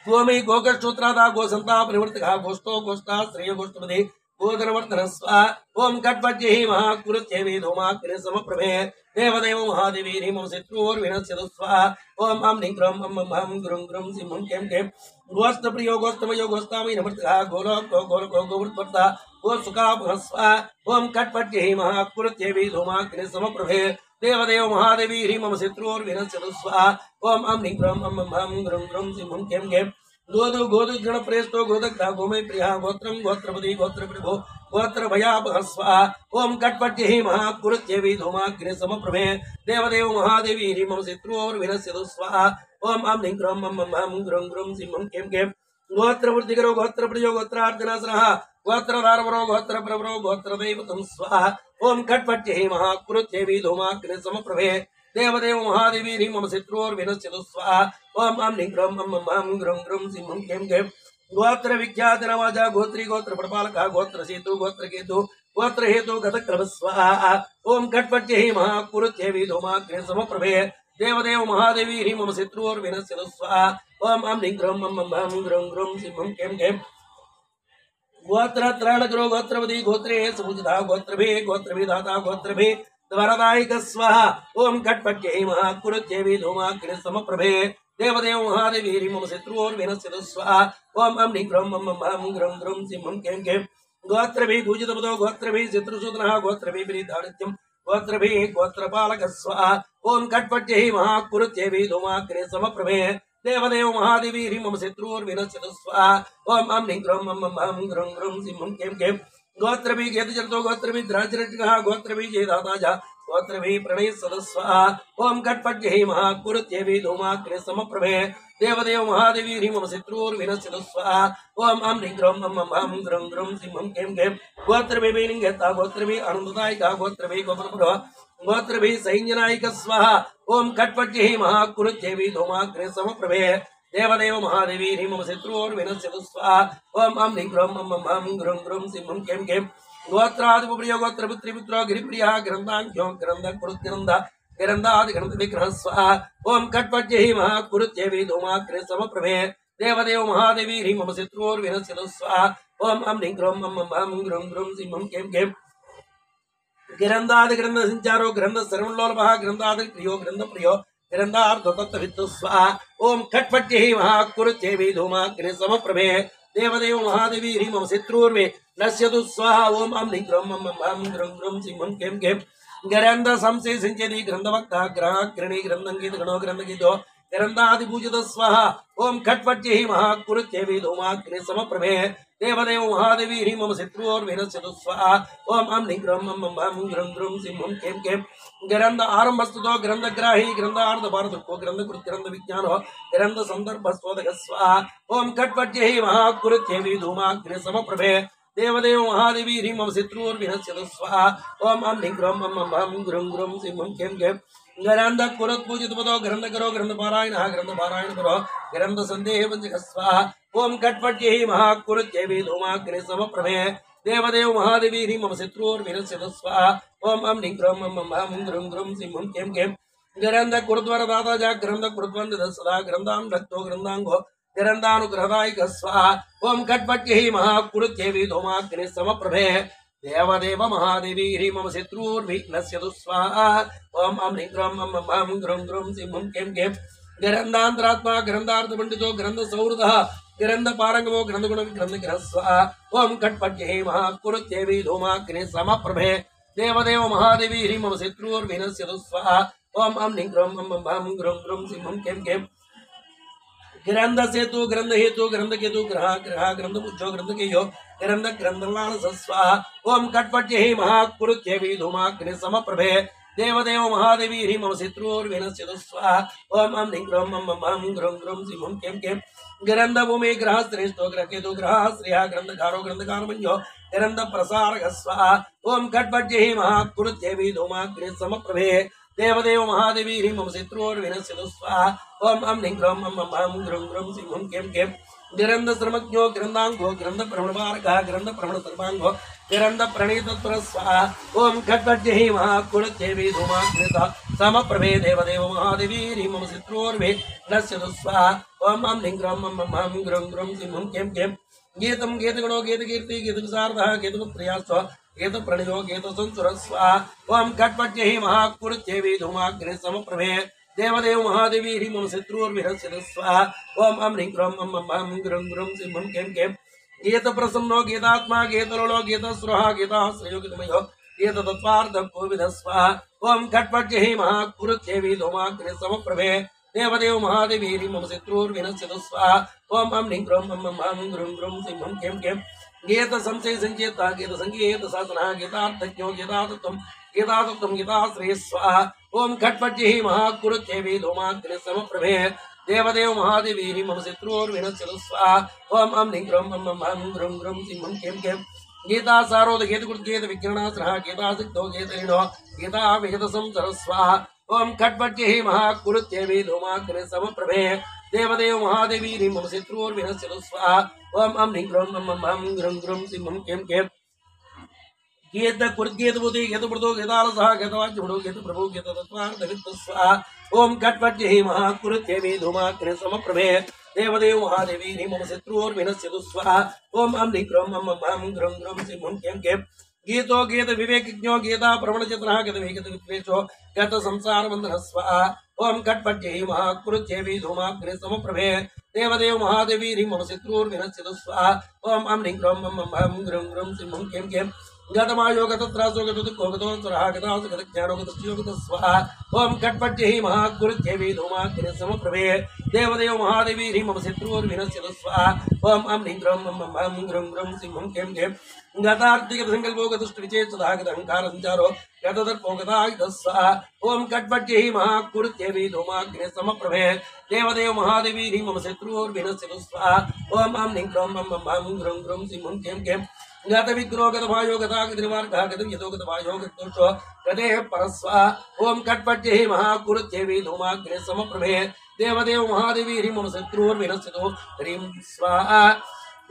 गोमी गोकर्षोत्रादा गोसंता परिवर्तकः गोष्ठो गोष्ठा श्रेय गोष्ठपति गोधनवर्धन स्वाहा ओम खट्पट्ये महाकुरुत्येवी धूमाग्नि समप्रभे देवदेव महादेवी ह्रीं मम शत्रुर्विनश्यतु स्वाहा ओम अं ह्रीं क्रों मं मं भं ग्रुं ग्रुं सिंहं कें कें गोष्ठप्रियो गोष्ठमयो गोष्ठामि नमर्तकः गोलोको गोलोको गोवृत्वर्ता गोसुकापः स्वाहा ओम खट्पट्ये महाकुरुत्येवी धूमाग्नि समप्रभे देवदेव महादेवी ह्रीं मम शत्रुर्विनश्यतु स्वाहा ओम अं ह्रीं क्रों मं मं भं ग्रुं ग्रुं सिंहं कें कें गोदु गोदु गणप्रेष्ठो गोदग्धा गोमय प्रिया गोत्रं गोत्रपति गोत्रप्रभो गोत्र भयापः स्वाहा ओम खट्पट्ये महाकुरुत्येवी धूमाग्नि समप्रभे देवदेव महादेवी ह्रीं मम शत्रुर्विनश्यतु स्वाहा ओम अं ह्रीं क्रों मं मं भं ग्रुं ग्रुं सिंहं कें कें गोत्रवृद्धिकरो गोत्रप्रियो गोत्रार्जनासनः गोत्रधारवरो गोत्रप्रवरो गोत्रदैवतं स्वाहा ओम खट्पट्ये महाकुरुत्येवी धूमाग्नि समप्रभे देवदेव महादेवी ह्रीं मम शत्रुर्विनश्यतु स्वाहा ओम अं ह्रीं क्रों मं मं भं ग्रुं ग्रुं सिंहं कें कें गोत्र विख्यात नवाजा गोत्री गोत्र प्रपालकः गोत्र सेतु गोत्र केतु गोत्र हेतु गतक्रम स्वाहा ओम खट्पट्ये महाकुरुत्येवी धूमाग्नि समप्रभे देवदेव महादेवी ह्रीं मम शत्रुर्विनश्यतु स्वाहा ओम अं ह्रीं क्रों मं मं भं ग्रुं ग्रुं सिंहं कें कें गोत्र त्राणकरो गोत्रपति गोत्रे समुचिता गोत्रभे गोत्रविधाता गोत्रभे वरदायिक स्वाहा ओम कटपट्यै महाकुरुत्येवी धूमाग्नि समप्रभे देवदेव महादेवी ह्रीं मम शत्रुर्विनश्यतु स्वाहा ओम अं ह्रीं ग्रौं मम मं ग्रौं ग्रौं सिंहं कें कें गोत्रभिः पूजितपदो गोत्रभिः शत्रुसूदनः गोत्रभिः प्रीतानित्यं गोत्रभिः गोत्रपालक स्वाहा ओम कटपट्यै महाकुरुत्येवी धूमाग्नि समप्रभे देवदेव महादेवी ह्रीं मम शत्रुर्विनश्यतु स्वाहा ओम अं ह्रीं ग्रौं मम मं ग्रौं ग्रौं सिंहं कें कें गोत्रभिः केतुचरतो गोत्रभिः द्राजरटिकः गोत्रभिः जयदाताजा गोत्रभिः प्रणय सदस्वाहा ओम कटपट्यै महाकुरुत्येवी धूमाग्नि समप्रभे देवदेव महादेवी ह्रीं मम शत्रुर्विनश्यतु स्वाहा ओम अं ह्रीं ग्रौं मम मं ग्रौं ग्रौं सिंहं कें कें गोत्रभिः वेणिङ्गता गोत्रभिः आनन्ददायिका गोत्रभिः गोपनपुरो गोत्रभिः सैन्यनायक स्वाहा ओम कटपट्यै महाकुरुत्येवी धूमाग्नि समप्रभे देवदेव महादेवी ह्रीं मम शत्रुर्विनश्यतु स्वाहा ओम अं ह्रीं ग्रौं मम मं ग्रौं ग्रौं सिंहं कें कें गोत्रादिपुप्रियो गोत्रपुत्रीपुत्रो गिरिप्रियः ग्रन्थाङ्क्यो ग्रन्थकुरुग्रन्थ ग्रन्थादिग्रन्थविग्रहः स्वाहा ओम कटपट्यै महाकुरुत्येवी धूमाग्नि समप्रभे देवदेव महादेवी ह्रीं मम शत्रुर्विनश्यतु स्वाहा ओम अं ह्रीं ग्रौं मम मं ग्रौं ग्रौं सिंहं कें कें ग्रन्थादिग्रन्थसञ्चारो ग्रन्थसर्वलोलभः ग्रन्थादिप्रियो ग्रन्थप्रियो ग्रन्थार्थतत्त्ववित्तु स्वाहा ओम कटपट्यै महाकुरुत्येवी धूमाग्नि समप्रभे देवदेव महादेवी ह्रीं मम शत्रुर्विनश्यतु स्वाहा ओम अं ह्रीं ग्रौं मम मं ग्रौं ग्रौं सिंहं कें कें ग्रन्थ संशयसिञ्चति ग्रन्थवक्ता ग्रहाग्रणी ग्रन्थगीतगणो ग्रन्थगीतो ग्रन्थादिपूजित स्वाहा ओम कटपट्यै महाकुरुत्येवी धूमाग्नि समप्रभे देवदेव महादेवी ह्रीं मम शत्रुर्विनश्यतु स्वाहा ओम अं ह्रीं ग्रौं मम मं ग्रौं ग्रौं सिंहं कें कें ग्रन्थ आरम्भस्तुतो ग्रन्थग्राही ग्रन्थार्थपारदुःखो ग्रन्थकृत्यग्रन्थविज्ञानो ग्रन्थसन्दर्भस्वोदक स्वाहा ओम कटपट्यै महाकुरुत्येवी धूमाग्नि समप्रभे देवदेव महादेवी ह्रीं मम शत्रुर्विनश्यतु स्वाहा ओम अं ह्रीं ग्रौं मम मं ग्रौं ग्रौं सिंहं कें कें ग्रन्थकुरुत्पूजितपदो ग्रन्थकरो ग्रन्थपारायणः ग्रन्थपारायणकरो ग्रन्थसन्देहपञ्चकः स्वाहा ओम कटपट्यै महाकुरुत्येवी धूमाग्नि समप्रभे देवदेव महादेवी ह्रीं मम शत्रुर्विनश्यतु स्वाहा ओम अं ह्रीं ग्रौं मम मं ग्रौं ग्रौं सिंहं कें कें ग्रन्थकुरुद्वरदाता ग्रन्थकुरुद्वन्दः सदा ग्रन्थान् रक्तो ग्रन्थाङ्गो ग्रन्थानुग्रहदायिक स्वाहा ओम कटपट्यै महाकुरुत्येवी धूमाग्नि समप्रभे देवदेव महादेवी ह्रीं मम शत्रुर्विनश्यतु स्वाहा ओम अं ह्रीं ग्रौं मम मं ग्रौं ग्रौं सिंहं कें कें ग्रन्थान्तरात्मा ग्रन्थार्थपण्डितो ग्रन्थसौहृदः ग्रन्थपारङ्गमो ग्रन्थगुणविग्रन्थग्रहः स्वाहा ओम कटपट्यै महाकुरुत्येवी धूमाग्नि समप्रभे देवदेव महादेवी ह्रीं मम शत्रुर्विनश्यतु स्वाहा ओम अं ह्रीं ग्रौं मम मं ग्रौं ग्रौं सिंहं कें कें ग्रन्थसेतु ग्रन्थहेतु ग्रन्थकेतु ग्रह ग्रह ग्रन्थपुच्छो ग्रन्थकेयो ग्रन्थग्रन्थलालस स्वाहा ओम कटपट्यै महाकुरुत्येवी धूमाग्नि समप्रभे देवदेव महादेवी ह्रीं मम शत्रुर्विनश्यतु स्वाहा ओम अं ह्रीं ग्रौं मम मं ग्रौं ग्रौं सिंहं कें कें ग्रन्थभूमि ग्रहश्रेष्ठो ग्रहकेतु ग्रहश्रियः ग्रन्थकारो ग्रन्थकारमञ्जो ग्रन्थप्रसारक स्वाहा ओम कटपट्यै महाकुरुत्येवी धूमाग्नि समप्रभे देवदेव महादेवी ह्रीं मम शत्रुर्विनश्यतु स्वाहा ओम अं ह्रीं ग्रौं मम मं ग्रौं ग्रौं सिंहं कें कें ग्रन्थश्रमज्ञो ग्रन्थाङ्गो ग्रन्थप्रवणपारकः ग्रन्थप्रवणसर्वाङ्गो ग्रन्थप्रणीतत्पर स्वाहा ओम कटपट्यै महाकुरुत्येवी धूमाग्नि समप्रभे देवदेव महादेवी ह्रीं मम शत्रुर्विनश्यतु स्वाहा ओम अं ह्रीं ग्रौं मम मं ग्रौं ग्रौं सिंहं कें कें गीतं गीतगुणो गीतकीर्ति गीतविशारदः गीतपुत्र्यास्व गीतप्रणयो गीतसंसुरः स्वाहा ओम कटपट्यै महाकुरुत्येवी धूमाग्नि समप्रभे देवदेव महादेवी ह्रीं मम शत्रुर्विनश्यतु स्वाहा ओम अं ह्रीं ग्रौं मम मं ग्रौं ग्रौं सिंहं कें कें गीतप्रसन्नो गीतात्मा गीतलोलो गीतस्रुः गीताश्रयो गीतमयो गीततत्त्वार्थकोविदः स्वाहा ओम कटपट्यै महाकुरुत्येवी धूमाग्नि समप्रभे देवदेव महादेवी ह्रीं मम शत्रुर्विनश्यतु स्वाहा ओम अं ह्रीं ग्रौं मम मं ग्रौं ग्रौं सिंहं कें कें गीत संशय संचेता गीत संगीत शासनः गीतार्थज्ञो गीतातत्त्वं गीतातत्त्वं गीताश्रय स्वाहा ओम कटपट्यै महाकुरुत्येवी धूमाग्नि समप्रभे देवदेव महादेवी ह्रीं मम शत्रुर्विनश्यतु स्वाहा ओम अं ह्रीं ग्रौं मम मं ग्रौं ग्रौं सिंहं कें कें गीतासारोद गीतकृद्गीत विज्ञानास्रः गीतासिद्धो गीतलीनो गीता विगतसंसरः स्वाहा ओम कटपट्यै महाकुरुत्येवी धूमाग्नि समप्रभे देवदेव महादेवी ह्रीं मम शत्रुर्विनश्यतु स्वाहा ओम अं ह्रीं ग्रौं मम मं ग्रौं ग्रौं सिंहं कें कें गीतकृद्गीतबुद्धि गीतमृदो गीतालसः गीतवाच्यमृदो गीतप्रभो गीततत्त्वार्थवित्तः स्वाहा ओम कटपट्यै महाकुरुत्येवी धूमाग्नि समप्रभे देवदेव महादेवी ह्रीं मम शत्रुर्विनश्यतु स्वाहा ओम अं ह्रीं ग्रौं मम मं ग्रौं ग्रौं सिंहं कें कें गीतो गीत विवेकज्ञो गीता प्रवणचेतनः गत विगत विद्वेषो गत संसार बंधन स्वाहा ओम कटपट्यै महाकुरुत्येवी धूमाग्नि समप्रभे देवदेव महादेवी ह्रीं मम शत्रुर्विनश्यतु स्वाहा ओम अं ह्रीं क्रों मम मं ग्रुं ग्रुं सिंहं कें कें गतमायो गतत्रासो गतदुःखो गतोऽन्तरः गतासु गतज्ञानो गतश्चियो गतः स्वाहा ओम कटपट्यै महाकुरुत्येवी धूमाग्नि समप्रभे देवदेव महादेवी ह्रीं मम शत्रुर्विनश्यतु स्वाहा ओम अं ह्रीं क्रों मम मं ग्रुं ग्रुं सिंहं कें कें गतार्तिगत संकल्पो गतुष्ट विचेतदा गतहंकार संचारो गतदर्पो गतायुधस्वाहा ओम कटपट्यै महाकुरुत्येवी धूमाग्नि समप्रभे देवदेव महादेवी ह्रीं मम शत्रुर्विनश्यतु स्वाहा ओम अं ह्रीं क्रों मम मं ग्रुं ग्रुं सिंहं कें कें गत विग्रो गत भायो गतागतिर्मार्गः गतं यतो गत भायो गतोषो गतेः परस्वाहा ओम कटपट्यै महाकुरुत्येवी धूमाग्नि समप्रभे देवदेव महादेवी ह्रीं मम शत्रुर्विनश्यतु ह्रीं स्वाहा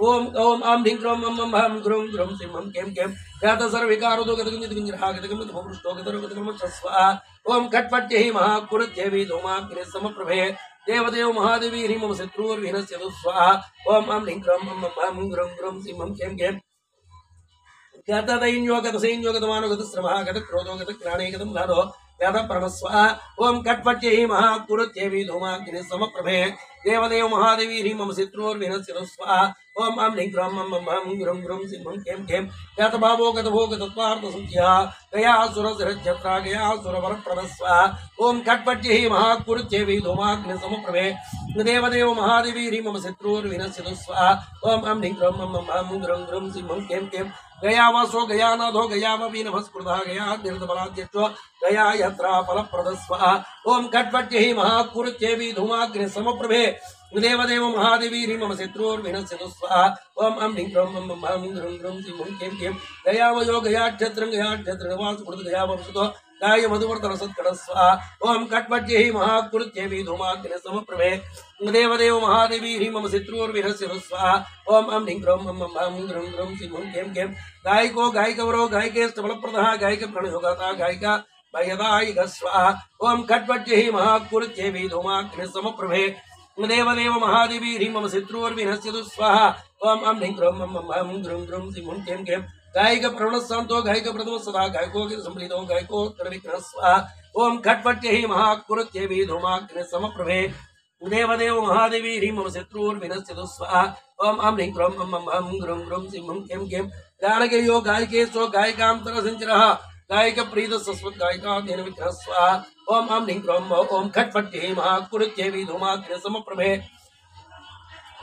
ओम ओम आम ह्रीं क्रों मम मं ग्रुं ग्रुं सिंहं कें कें गत सर्वविकारो गतगञ्जितगञ्जिरः गतगमृष्टो गतरोगतगमश्वाहा ओम कटपट्यै महाकुरुत्येवी धूमाग्नि समप्रभे देवदेव महादेवी ह्रीं मम शत्रुर्विनश्यतु स्वाहा ओम आम ह्रीं क्रों मम मं ग्रुं ग्रुं सिंहं कें कें गतदैन्यो गतसैन्यो गतमानो गतश्रमः गतक्रोधो गतक्राणे गतम्लादो गतप्रणस्वाहा ओम कटपट्यै महाकुरुत्येवी धूमाग्नि समप्रभे देवदेव महादेवी ह्रीं मम शत्रुर्विनश्यतु स्वाहा ओम अं ह्रीं क्रों मम मं ग्रुं ग्रुं सिंहं कें कें गतभावो गतभो गतत्वार्थसंख्या गयासुरसरच्छत्रा गयासुरवरप्रदस्वाहा ओम कटपट्यै महाकुरुत्येवी धूमाग्नि समप्रभे देवदेव महादेवी ह्रीं मम शत्रुर्विनश्यतु स्वाहा ओम अं ह्रीं क्रों मम मं ग्रुं ग्रुं सिंहं कें कें गयावासो गयानाथो गयावपि नमस्कृतः गया निर्दबलाद्यक्षो गया यत्रा फलप्रदस्वाहा ओम कटपट्यै महाकुरुत्येवी धूमाग्नि समप्रभे देवदेव महादेवी ह्रीं मम शत्रुर्विनश्यतु स्वाहा ओम अं ह्रीं क्रों मम मं ग्रुं ग्रुं सिंहं कें कें गयावयो गयाक्षत्रं गयाक्षत्रनिवासकृत गयावंशतो गाय मधुवर्धन सत्कटस्वाहा ओम कटपट्यै महाकुरुत्येवी धूमाग्नि समप्रभे देवदेव महादेवी ह्रीं मम शत्रुर्विनश्यतु स्वाहा ओम अं ह्रीं क्रों मम मं ग्रुं ग्रुं सिंहं कें कें गायको गायकवरो गायकेष्टफलप्रदः गायकप्रणयोगाता गायिका भयदायिक स्वाहा ओम कटपट्यै महाकुरुत्येवी धूमाग्नि समप्रभे देवदेव महादेवी ह्रीं मम शत्रुर्विनश्यतु स्वाहा ओम अं ह्रीं क्रों मम मं ग्रुं ग्रुं सिंहं कें कें गायक प्रणशांतो गायक प्रथम सदा गायको संप्रीतो गायको विघ्न स्वाहा ओम खट्पट्यै महाकुरुत्येवी धूमाग्नि समप्रभे देवदेव महादेवी ह्रीं मम शत्रुर्विनश्यतु स्वाहा ओम अं ह्रीं क्रों मम मं ग्रुं ग्रुं सिंहं कें कें गानगेयो गायकेशो गायिकान्तरसञ्चरः गायक प्रीत सस्वत् गायिका तेन विघ्न स्वाहा ओम अं ह्रीं क्रों ओम खट्पट्यै महाकुरुत्येवी धूमाग्नि समप्रभे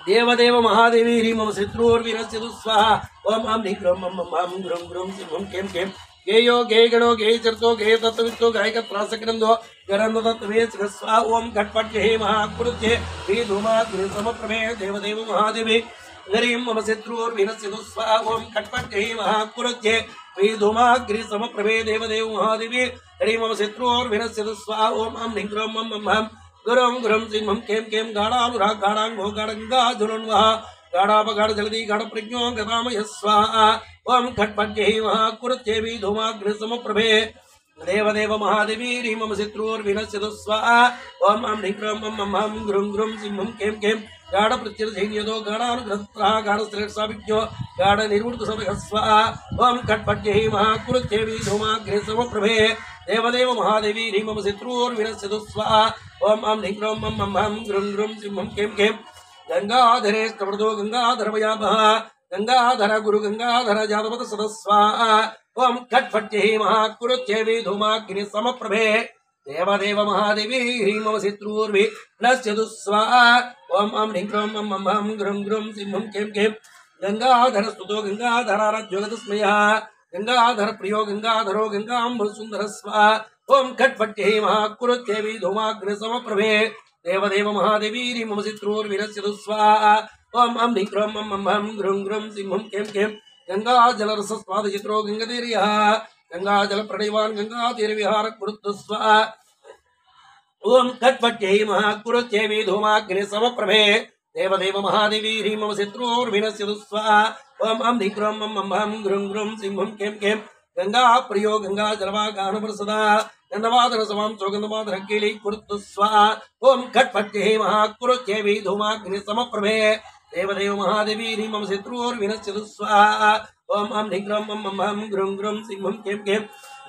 देवदेव महादेवी ह्रीं मम शत्रुर्विनश्यतु स्वाहा ओम अं ह्रीं क्रों मम मं ग्रुं ग्रुं सिंहं कें कें गेयो गेयगणो गेयचर्तो गेयतत्त्ववित्तो गायकत्रासकृन्दो गरन्दतत्त्ववेत्सः स्वाहा ओम खट्पट्यै महाकुरुत्येवी धूमाग्नि समप्रभे देवदेव महादेवी ह्रीं मम शत्रुर्विनश्यतु स्वाहा ओम खट्पट्यै महाकुरुत्येवी धूमाग्नि समप्रभे देवदेव महादेवी ह्रीं मम शत्रुर्विनश्यतु स्वाहा ओम अं ह्रीं क्रों मम मं गुरुं गुरुं सिंहं कें कें गाढानुराग गाढाङ्गो गाढगङ्गाधुरन्वः गाढापगाढ जलधि गाढप्रज्ञो गतामयः स्वाहा ओम खट्पट्यै महाकुरुत्येवी धूमाग्नि समप्रभे देवदेव महादेवी ह्रीं मम शत्रुर्विनश्यतु स्वाहा ओम अं ह्रीं क्रों मम मं गुरुं गुरुं सिंहं कें कें गाढप्रत्यर्धैन्यतो गाढानुग्रहः गाढश्रेष्ठाभिज्ञो गाढनिर्वृतसदः स्वाहा ओम खट्पट्यै महाकुरुत्येवी धूमाग्नि समप्रभे देवदेव महादेवी ह्रीं मम शत्रुर्विनश्यतु स्वाहा ओम अं ह्रीं क्रों मम मं गुरुं गुरुं सिंहं कें कें गंगाधरेष्टवरदो गंगाधरवयाभः गंगाधर गुरु गंगाधर जातपद सदस्वाहा ओम खट्पट्यै महाकुरुत्येवी धूमाग्नि समप्रभे देवदेव महादेवी ह्रीं मम शत्रुर्विनश्यतु स्वाहा ओम अं ह्रीं क्रों मम मं गुरुं गुरुं सिंहं कें कें गंगाधर स्तुतो गंगाधराराध्योगतस्मयः गंगाधर प्रियो गंगाधरो गंगाम्बुसुन्दरः स्वाहा ओम खट्पट्यै महाकुरुत्येवी धूमाग्नि समप्रभे देवदेव महादेवी ह्रीं मम शत्रुर्विनश्यतु स्वाहा ओम अं ह्रीं क्रों मम मं गुरुं गुरुं सिंहं कें कें गंगाजलरसस्वादचित्रो गंगातीर्यः गंगाजलप्रणयवान् गंगातीरविहार कुरुतु स्वाहा ओम खट्पट्यै महाकुरुत्येवी धूमाग्नि समप्रभे देवदेव महादेवी ह्रीं मम शत्रुर्विनश्यतु स्वाहा ओम अं ह्रीं क्रों मम मं गुरुं गुरुं सिंहं कें कें गंगा प्रियो गंगाजलवागानप्रसदा गन्धमादन समांसो गन्धमादन केली कुरुतु स्वाहा ओम खट्पट्यै महाकुरुत्येवी धूमाग्नि समप्रभे देवदेव महादेवी ह्रीं मम शत्रुर्विनश्यतु स्वाहा ओम अम ह्रीं क्रों मम मम हम ग्रुं ग्रुं सिंहं कें कें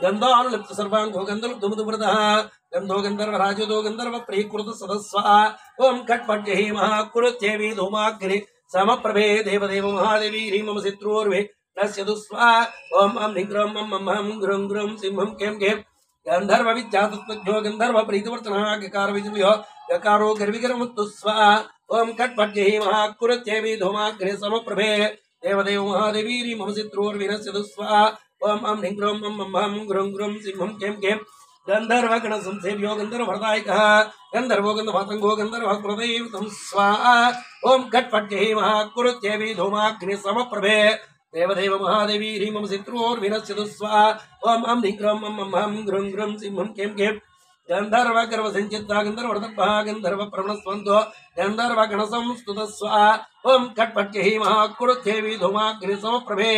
गन्धानुलिप्त सर्वांगो गन्धर्वदुमदुमृतः गन्धो गन्धर्वराजो गन्धर्व प्रीकृत सदस्वा ओम कट्पट्यै महाकुरुत्येवि धूमाग्नि समप्रभे देवदेव महादेवी ह्रीं मम शत्रुर्वे नश्यतुस्वा ओम अम ह्रीं क्रों मम मम हम ग्रुं ग्रुं सिंहं कें कें गंधर्व विद्यातत्वज्ञो गंधर्व प्रीतिवर्तनः गकार विजयो गकारो गर्विकरमुत्तुस्वा ओम कट्पट्यै महाकुरुत्येवि धूमाग्नि समप्रभे देवदेव महादेवी ह्रीं मम शत्रुर्विनश्यतुस्वा ओम अम ह्रीं क्रों मम मम हम ग्रुं ग्रुं सिंहं कें कें गंधर्व गण संसेव्यो गंधर्व वरदायकः गंधर्वो गंधर्वातंगो गंधर्व प्रदेवतं स्वाहा ओम कट्पट्यै महाकुरुत्येवि धूमाग्नि समप्रभे देवदेव महादेवी ह्रीं मम शत्रुर्विनश्यतुस्वा ओम अम ह्रीं क्रों मम मम हम ग्रुं ग्रुं सिंहं कें कें गंधर्व गर्व संचित्ता गंधर्व वर्धपः गंधर्व प्रवणस्वन्तो गंधर्व गण संस्तुतस्वा ओम कट्पट्यै महाकुरुत्येवि धूमाग्नि समप्रभे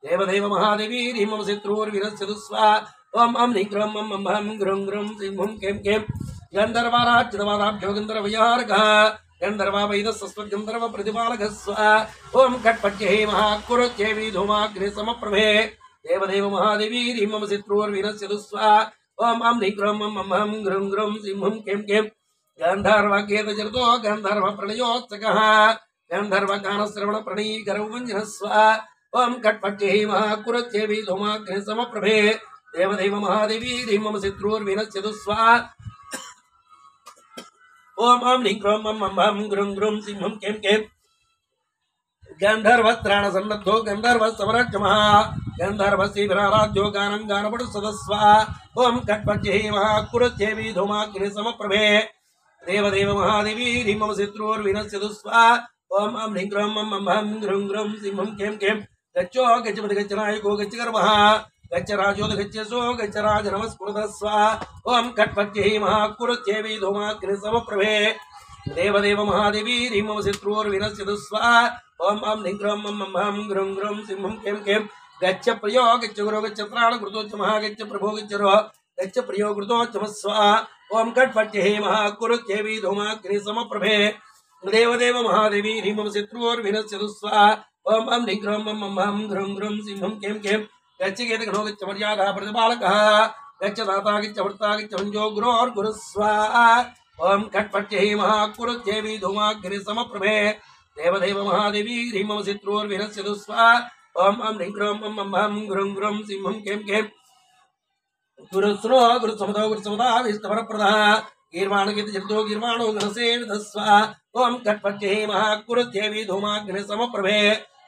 देवदेव महादेवी ह्रीं मम शत्रुर्विनश्यतुस्वा ओम अम ह्रीं क्रों मम मम हम ग्रुं ग्रुं सिंहं कें कें गंधर्वाराज्यवादाभ्यो गंधर्वविहारकः गंधर्वा वैदस्वस्वत् गंधर्व प्रतिपालकः स्वा ओम कट्पट्यै महाकुरुत्येवि धूमाग्नि समप्रभे देवदेव महादेवी ह्रीं मम शत्रुर्विनश्यतुस्वा ओम अम ह्रीं क्रों मम मम हम ग्रुं ग्रुं सिंहं कें कें गंधर्वगीतजरतो गंधर्व प्रणयोत्सकः गंधर्व गानश्रवण प्रणयीकरौवञ्जनस्वा ओम कट्पट्यै महाकुरुत्येवि धूमाग्नि समप्रभे देवदेव महादेवी ह्रीं मम शत्रुर्विनश्यतुस्वा ओम अम ह्रीं क्रों मम मम हम ग्रुं ग्रुं सिंहं कें कें गंधर्वत्राण सन्नद्धो गंधर्व समरक्षमः गंधर्व शिबिराराध्यो गानं गानपटु सदस्वा ओम कट्पट्यै महाकुरुत्येवि धूमाग्नि समप्रभे देवदेव महादेवी ह्रीं मम शत्रुर्विनश्यतुस्वा ओम अम ह्रीं क्रों मम मम हम ग्रुं ग्रुं सिंहं कें कें गच्छो गच्छपति गच्छ नायको गच्छ कर्मः गच्छ राजोद गच्छसो गच्छ राज नमस्कुरुतस्वा ओम कट्पट्यै महाकुरुत्येवि धूमाग्नि समप्रभे देवदेव महादेवी ह्रीं मम शत्रुर्विनश्यतुस्वा ओम अम ह्रीं क्रों मम मम हम ग्रुं ग्रुं सिंहं कें कें गच्छ प्रियो गच्छ गुरो गच्छ प्राण कृतोच्चमः गच्छ प्रभो गच्छरो गच्छ प्रियो कृतोच्चमस्वा ओम कट्पट्यै महाकुरुत्येवि धूमाग्नि समप्रभे देवदेव महादेवी ह्रीं मम शत्रुर्विनश्यतुस्वा ओम अम ह्रीं क्रों मम मम हम ग्रुं ग्रुं सिंहं कें कें गच्छ गीतगणो गच्छ मर्यादा प्रतिपालकः गच्छ दाता गच्छ भर्ता गच्छ भञ्जो गुरोर्गुरुस्वा ओम कट्पट्यै महाकुरुत्येवि धूमाग्नि समप्रभे देवदेव महादेवी ह्रीं मम शत्रुर्विनश्यतुस्वा ओम अम ह्रीं क्रों मम मम हम ग्रुं ग्रुं सिंहं कें कें गुरुस्रो गुरुसमदो गुरुसमदा विष्णुवरप्रदः गीर्वाणगीतजलदो गीर्वाणो गणसेवितस्वा ओम कट्पट्यै महाकुरुत्येवि धूमाग्नि समप्रभे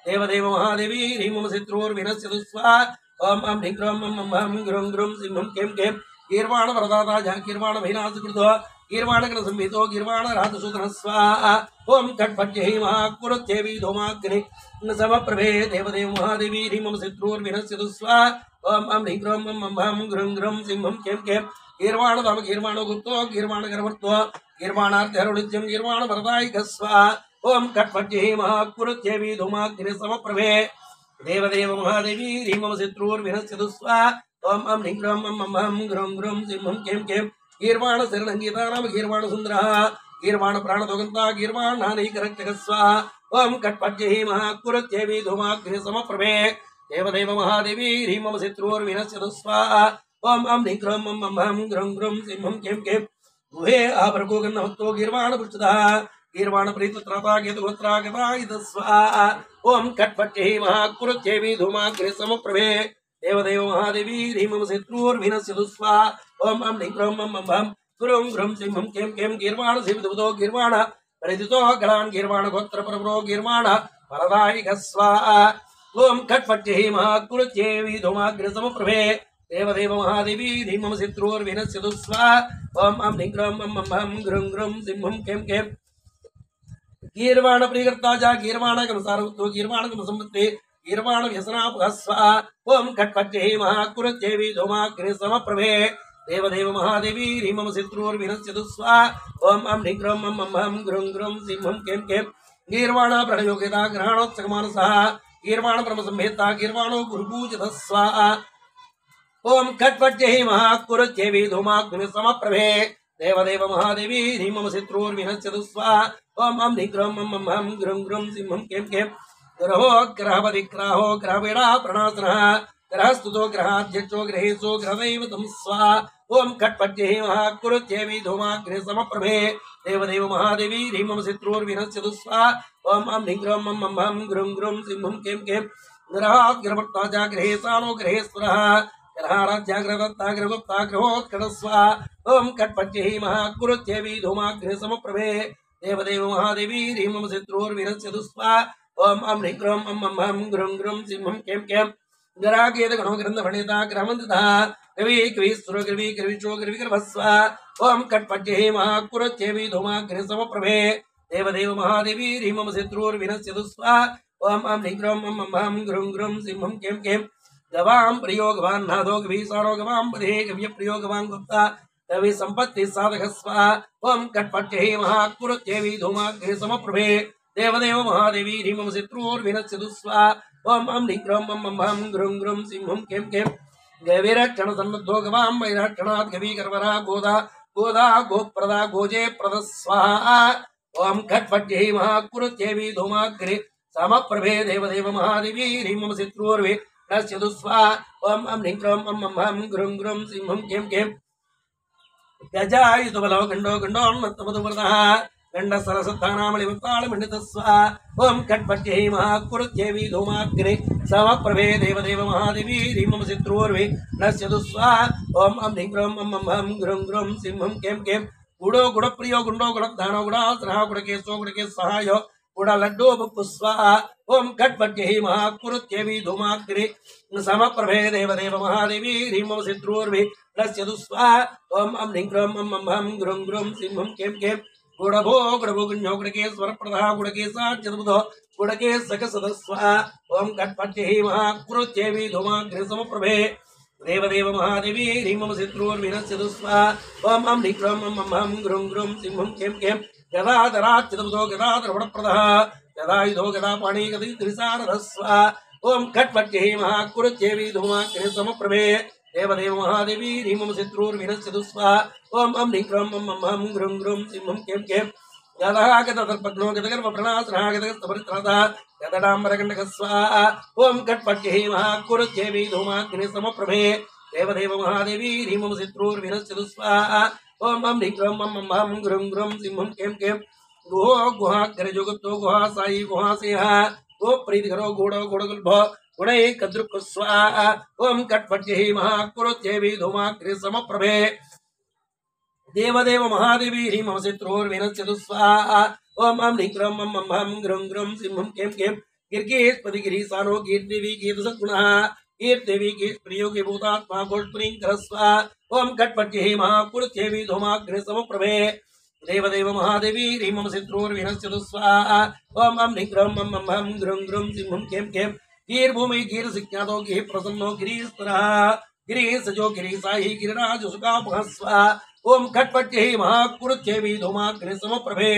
देवदेव महादेवी ह्रीं मम शत्रुर्विनश्यतुस्वा ओम अम ह्रीं क्रों मम मम हम ग्रुं ग्रुं सिंहं कें कें गीर्वाण वरदाता गीर्वाण विनाशकृतो गीर्वाण गण संहितो गीर्वाण राजसूदनः स्वाहा ओम कट्पट्यै महाकुरुत्येवि धूमाग्नि समप्रभे देवदेव महादेवी ह्रीं मम शत्रुर्विनश्यतुस्वा ओम अम ह्रीं क्रों मम मम हम ग्रुं ग्रुं सिंहं कें कें गीर्वाण धाम गीर्वाणो गुप्तो गीर्वाण गर्भर्तो गीर्वाणार्धरुणित्यं गीर्वाण वरदायकः स्वाहा ओम कट्पट्यै महाकुरुत्येवि धूमाग्नि समप्रभे देवदेव महादेवी ह्रीं मम शत्रुर्विनश्यतुस्वा ओम अम ह्रीं क्रों मम मम हम ग्रुं ग्रुं सिंहं कें कें गीर्वाण शरणंगीता नाम गीर्वाण सुंदरः गीर्वाण प्राणदोगन्ता गीर्वाण नानैकरक्षकः स्वाहा ओम कट्पट्यै महाकुरुत्येवि धूमाग्नि समप्रभे देवदेव महादेवी ह्रीं मम शत्रुर्विनश्यतुस्वा ओम अम ह्रीं क्रों मम मम हम ग्रुं ग्रुं सिंहं कें कें गुहे आभरको गन्धवत्तो गीर्वाण पुष्टदः गीर्वाण प्रीतत्राता गीतगोत्रागतायुधस्वा ओम कट्पट्यै महाकुरुत्येवि धूमाग्नि समप्रभे देवदेव महादेवी ह्रीं मम शत्रुर्विनश्यतुस्वा ओम अम ह्रीं क्रों मम मम हम गुरुं ग्रुं सिंहं कें कें गीर्वाण शिवदूतो गीर्वाण परिदितो गणान् गीर्वाण गोत्र प्रभो गीर्वाण वरदायकः स्वाहा ओम कट्पट्यै महाकुरुत्येवि धूमाग्नि समप्रभे देवदेव महादेवी ह्रीं मम शत्रुर्विनश्यतुस्वा ओम अम ह्रीं क्रों मम मम हम ग्रुं ग्रुं सिंहं कें कें गीर्वाण प्रियकर्ता जा गीर्वाण गमसारवत्तो गीर्वाण गमसंवत्ते गीर्वाण व्यसनापः स्वाहा ओम कट्पट्यै महाकुरुत्येवि धूमाग्नि समप्रभे देवदेव महादेवी ह्रीं मम शत्रुर्विनश्यतुस्वा ओम अम ह्रीं क्रों मम मम हम ग्रुं ग्रुं सिंहं कें कें गीर्वाण प्रणयोगिता ग्रहणोत्सकमानसः गीर्वाण ब्रह्मसंहिता गीर्वाणो गुरुपूजितः स्वाहा ओम कट्पट्यै महाकुरुत्येवि धूमाग्नि समप्रभे देवदेव महादेवी ह्रीं मम शत्रुर्विनश्यतुस्वा ओम अम ह्रीं क्रों मम मम हम ग्रुं ग्रुं सिंहं कें कें ग्रहो ग्रहपतिग्राहो ग्रहवीणा प्रणासनः ग्रहस्तुतो ग्रहाध्यक्षो ग्रहेशो ग्रहदैवतं स्वाहा ओम कट्पट्ये महाकुरुत्येवी धूमाग्ने समप्रभे देवदेव महादेवी ह्रीं शत्रुर्विनश्यतु स्वाहा ओम अं ह्रीं ग्रौं मं मं हं ग्रुं ग्रुं सिंहं कें कें ग्रहात् ग्रहभक्ता च ग्रहेशानो ग्रहेश्वरः ग्रहाराध्याग्रदत्ता ग्रहगुप्ता ग्रहोत्कट स्वाहा ओम कट्पट्ये महाकुरुत्येवी धूमाग्ने समप्रभे देवदेव महादेवी ह्रीं शत्रुर्विनश्यतु स्वाहा ओम अं ह्रीं ग्रौं मं मं हं ग्रुं ग्रुं सिंहं कें कें ग्राकेत गणो ग्रंथ फणिता ग्रहमंतता कवि कवि सुर कवि कविशो कवि गर्भस्व ओम कट्पट्ये महाकुरुत्येवी धूमाग्ने समप्रभे देवदेव महादेवी ह्रीं शत्रुर्विनश्यतु स्वाहा ओम अं ह्रीं ग्रौं मं मं हं ग्रुं ग्रुं सिंहं कें कें गवां प्रयोगवान् नादो कवि सारो गवां पदे कवि प्रयोगवान् गुप्ता कवि संपत्ति साधक स्वाहा ओम कट्पट्ये महाकुरुत्येवी धूमाग्ने समप्रभे देवदेव महादेवी ह्रीं शत्रुर्विनश्यतु स्वाहा ओम अं ह्रीं ग्रौं मं मं हं ग्रुं ग्रुं सिंहं कें कें गविरक्षण सन्नद्धो गवां वैरक्षणात् गवी गर्वरा गोदा गोदा गोप्रदा गोजे प्रद स्वाहा ओम खट्पट्ये महाकुरुत्येवी धूमाग्ने समप्रभे देवदेव महादेवी ह्रीं शत्रुर्विनश्यतु स्वाहा ओम अं ह्रीं ग्रौं मं मं हं ग्रुं ग्रुं सिंहं कें कें गजायुधबलो गण्डो गण्डोन्मत्तमधुव्रतः गण्डसरसत्तानामणिमुक्ताळमण्डितस्व ओम कट्पट्ये महाकुरुत्येवी धूमाग्ने समप्रभे देवदेव महादेवी ह्रीं शत्रुर्विनश्यतु स्वाहा ओम अं ह्रीं ग्रौं मं मं हं ग्रुं ग्रुं सिंहं कें कें गुडो गुडप्रियो गुण्डो गुडदानो गुडासनः गुडकेशो गुडकेश सहायो गुडलड्डो भुक्तु स्वाहा ओम कट्पट्ये महाकुरुत्येवी धूमाग्ने समप्रभे देवदेव महादेवी ह्रीं शत्रुर्विनश्यतु स्वाहा ओम अं ह्रीं ग्रौं मं मं हं ग्रुं ग्रुं सिंहं कें कें गुडभो गुडभो गुण्यो गुडकेश्वर प्रधा गुडकेशाच्युतबुधो गुडकेश सकसदस्वा ओम कट्पट्ये महाकुरुत्येवी धूमाग्ने समप्रभे देवदेव महादेवी ह्रीं शत्रुर्विनश्यतु स्वाहा ओम अं ह्रीं ग्रौं मं मं हं ग्रुं ग्रुं सिंहं कें कें गदाधराच्युतबुधो गदाधरवडप्रदः गदायुधो गदापाणि गदित्रिसारदस्वा ओम कट्पट्ये महाकुरुत्येवी धूमाग्ने समप्रभे देवदेव महादेवी ह्रीं शत्रुर्विनश्यतु स्वाहा ओम अं ह्रीं ग्रौं मं मं हं ग्रुं ग्रुं सिंहं कें कें गदागतदर्पग्नो गदगर्भप्रणासनः गदगस्तपरित्रातः गदडाम्बरकण्डकः स्वाहा ओम कट्पट्ये महाकुरुत्येवी धूमाग्ने समप्रभे देवदेव महादेवी ह्रीं शत्रुर्विनश्यतु स्वाहा ओम अं ह्रीं ग्रौं मं मं हं ग्रुं ग्रुं सिंहं कें कें गुहो गुहाग्रजोगतो गुहासायी गुहासेह गो प्रीतिकरो गूढो गूढगुल्भो गुणै कद्रुक् स्वाहा ओम कट्पट्ये महाकुरुत्येवी धूमाग्ने समप्रभे देवदेव महादेवी ह्रीं शत्रुर्विनश्यतु स्वाहा ओम अं ह्रीं ग्रौं मं मं हं ग्रुं ग्रुं सिंहं कें कें गिर्गेशपति गिरीशानो कीर्तिदेवी कीर्तसद्गुणः कीर्तिदेवी कीर्तिप्रियो भूतात्मा गोष्परीङ्कर स्वाहा ओम कट्पट्ये महाकुरुत्येवी धूमाग्ने समप्रभे देवदेव महादेवी ह्रीं शत्रुर्विनश्यतु स्वाहा ओम अं ह्रीं ग्रौं मं मं हं ग्रुं ग्रुं सिंहं कें कें गीर्भूमि गीर्सिज्ञातो गिः प्रसन्नो गिरीश्वरः गिरीशजो गिरीशायी गिरिराज सुखापः स्वाहा ओम खट्पट्ये महाकुरुत्येवी धूमाग्ने समप्रभे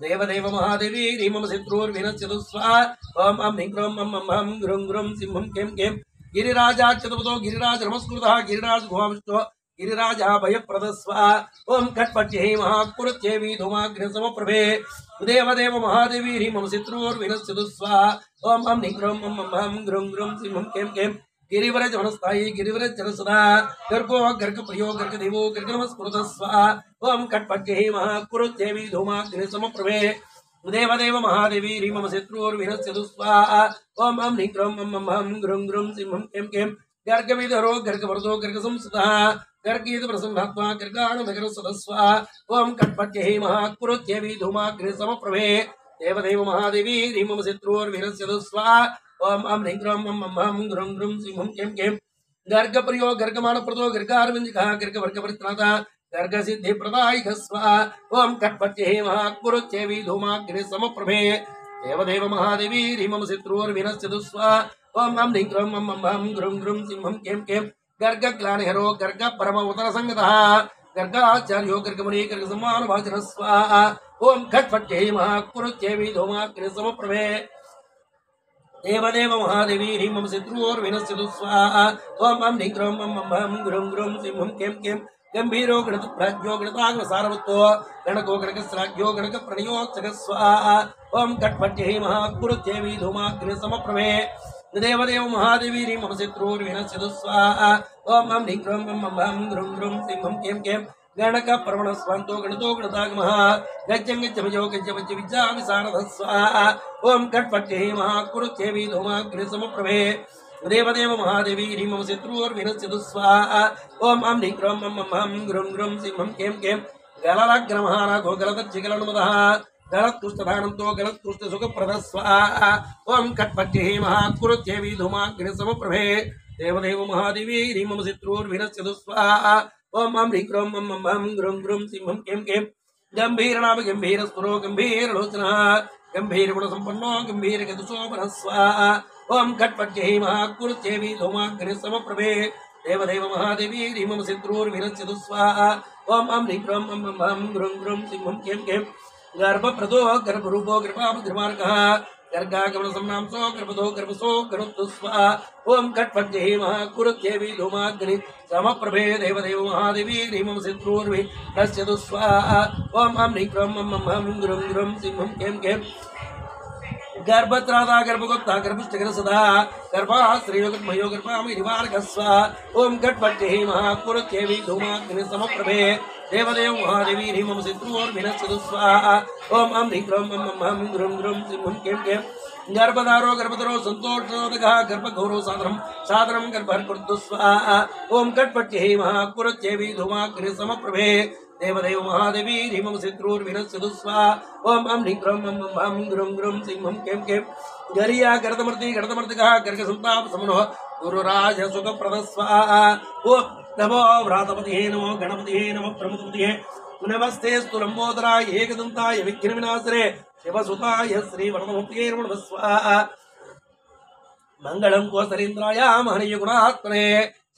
देवदेव महादेवी ह्रीं शत्रुर्विनश्यतु स्वाहा ओम अं ह्रीं ग्रौं मं मं हं ग्रुं ग्रुं सिंहं कें कें गिरिराजाच्युतपदो गिरिराज नमस्कृतः गिरिराज गुहाविष्टो गिरिराजाभयप्रदः स्वाहा ओम खट्पट्ये महाकुरुत्येवी धूमाग्ने समप्रभे देवदेव महादेवी ह्रीं शत्रुर्विनश्यतु स्वाहा ओम अं ह्रीं ग्रौं मं मं हं ग्रुं ग्रुं सिंहं कें कें गिरिवरज वनस्थायी गिरिवरज जनसदा गर्गो गर्ग प्रियो गर्ग देवो गर्ग नमस्कृतः स्वाहा ओम कट्पट्ये महाकुरुत्येवी धूमाग्ने समप्रभे देवदेव महादेवी ह्रीं शत्रुर्विनश्यतु स्वाहा ओम अं ह्रीं ग्रौं मं मं हं ग्रुं ग्रुं सिंहं कें कें गर्गविधरो गर्गवर्धो गर्गसंस्थितः गर्गीत प्रसन्नात्मा गर्गाणनगरसदस्वा ओम कट्पट्ये महाकुरुत्येवी धूमाग्ने समप्रभे देवदेव महादेवी ह्रीं शत्रुर्विनश्यतु स्वाहा ओम अं ह्रीं ग्रौं मं मं हं ग्रुं ग्रुं सिंहं कें कें गर्गप्रियो गर्गमाणप्रदो गर्गारविन्दकः गर्गवर्गपरित्राता गर्गसिद्धिप्रदायिकः स्वाहा ओम कट्पट्ये महाकुरुत्येवी धूमाग्ने समप्रभे देवदेव महादेवी ह्रीं शत्रुर्विनश्यतु स्वाहा ओम अं ह्रीं ग्रौं मं मं हं ग्रुं ग्रुं सिंहं कें कें गर्गग्लानिहरो गर्ग परम उदरसंगतः गर्गाचार्यो गर्गमुनि गर्गसम्मानभाजनः स्वाहा ओम खट्पट्ये महाकुरुत्येवी धूमाग्ने समप्रभे देवदेव महादेवी ह्रीं शत्रुर्विनश्यतु स्वाहा ओम अं ह्रीं ग्रौं मं मं हं ग्रुं ग्रुं सिंहं कें कें गंभीरो गणत प्राज्ञो गणताग्न सारवत्तो गणको गणक श्राज्ञो गणक प्रणयोत्सक स्वाहा ओम कटपट्यै महाकुरुत्येवी धूमाग्नि समप्रभे देवदेव महादेवी ह्रीं मम शत्रुर्विनश्यतु स्वाहा ओम हम ह्रीं क्रों मम मम ग्रुं ग्रुं सिंहं कें कें गणक प्रवण स्वान्तो गणतो गणतागमः गच्छं गच्छमजो गच्छमज्ज विद्या विशारद स्वाहा ओम कटपट्यै महाकुरुत्येवी धूमाग्नि समप्रभे देवदेव महादेवी ह्रीं मम शत्रुर्विनश्यतु स्वाहा ओम हम ह्रीं क्रों मम मम ग्रुं ग्रुं सिंहं कें कें गललग्रमहाराघो गलदज्जिगलनुमदः गलत्कुष्ठधानन्तो गलत्कुष्ठसुखप्रदः स्वाहा ओम कटपट्यै महाकुरुत्येवी धूमाग्नि समप्रभे देवदेव महादेवी ह्रीं मम शत्रुर्विनश्यतु स्वाहा ओम हम ह्रीं क्रों मम मम ग्रुं ग्रुं सिंहं कें कें गंभीरनाम गंभीरस्वरो गंभीरलोचनः गंभीरगुणसम्पन्नो गंभीरगतशोभनः स्वाहा ओम कटपट्यै महाकुरुत्येवी धूमाग्नि समप्रभे देवदेव महादेवी ह्रीं मम शत्रुर्विनश्यतु स्वाहा ओम हम ह्रीं क्रों मम मम ग्रुं ग्रुं सिंहं कें कें गर्भप्रदो गर्भरूपो गर्भामग्रमार्गः गर्गागमन संनांसो गर्भदो गर्भसो गणुत्तु स्वाहा ओम कटपट्यै महाकुरुत्येवी धूमाग्नि समप्रभे देवदेव महादेवी ह्रीं मम शत्रुर्विनश्यतु स्वाहा ओम हम ह्रीं क्रों मम मम ग्रुं ग्रुं सिंहं कें कें गर्भत्राता गर्भगुप्ता गर्भष्टगर सदा गर्भाश्रयो गर्भामि निवारक स्वाहा ओम कटपट्यै महाकुरुत्येवी धूमाग्नि समप्रभे देवदेव महादेवी ह्रीं मम शत्रुर्विनश्यतु स्वाहा ओम हम ह्रीं क्रों मम मम ग्रुं ग्रुं सिंहं कें कें गर्भधारो गर्भधरो संतोषोदकः गर्भगौरव साधनं साधनं गर्भर्कुर्तु स्वाहा ओम कटपट्यै महाकुरुत्येवी धूमाग्नि समप्रभे देवदेव महादेवी ह्रीं मम शत्रुर्विनश्यतु स्वाहा ओम हम ह्रीं क्रों मम मम ग्रुं ग्रुं सिंहं कें कें गरिया गर्दमर्ति गर्दमर्तिकः गर्गसन्ताप समनो गुरुराज सुखप्रद स्वाहा ओम नमो व्रातपतिहे नमो गणपतिहे नमो प्रमदपतिहे नमस्ते स्तुलंबोदराय एकदन्ताय विघ्नविनाशने शिवसुताय श्रीवरदमूर्तये नमः स्वाहा मंगलं कोसरेन्द्राय महनीयगुणात्मने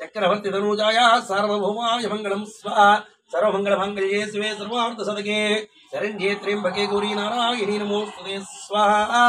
चक्रवर्ती तनूजाय सार्वभौमाय मंगलं स्वाहा सर्वमंगलमांगल्ये शिवे सर्वार्थसाधके शरण्ये त्र्यंबके गौरी नारायणी नमोस्तुते स्वाहा।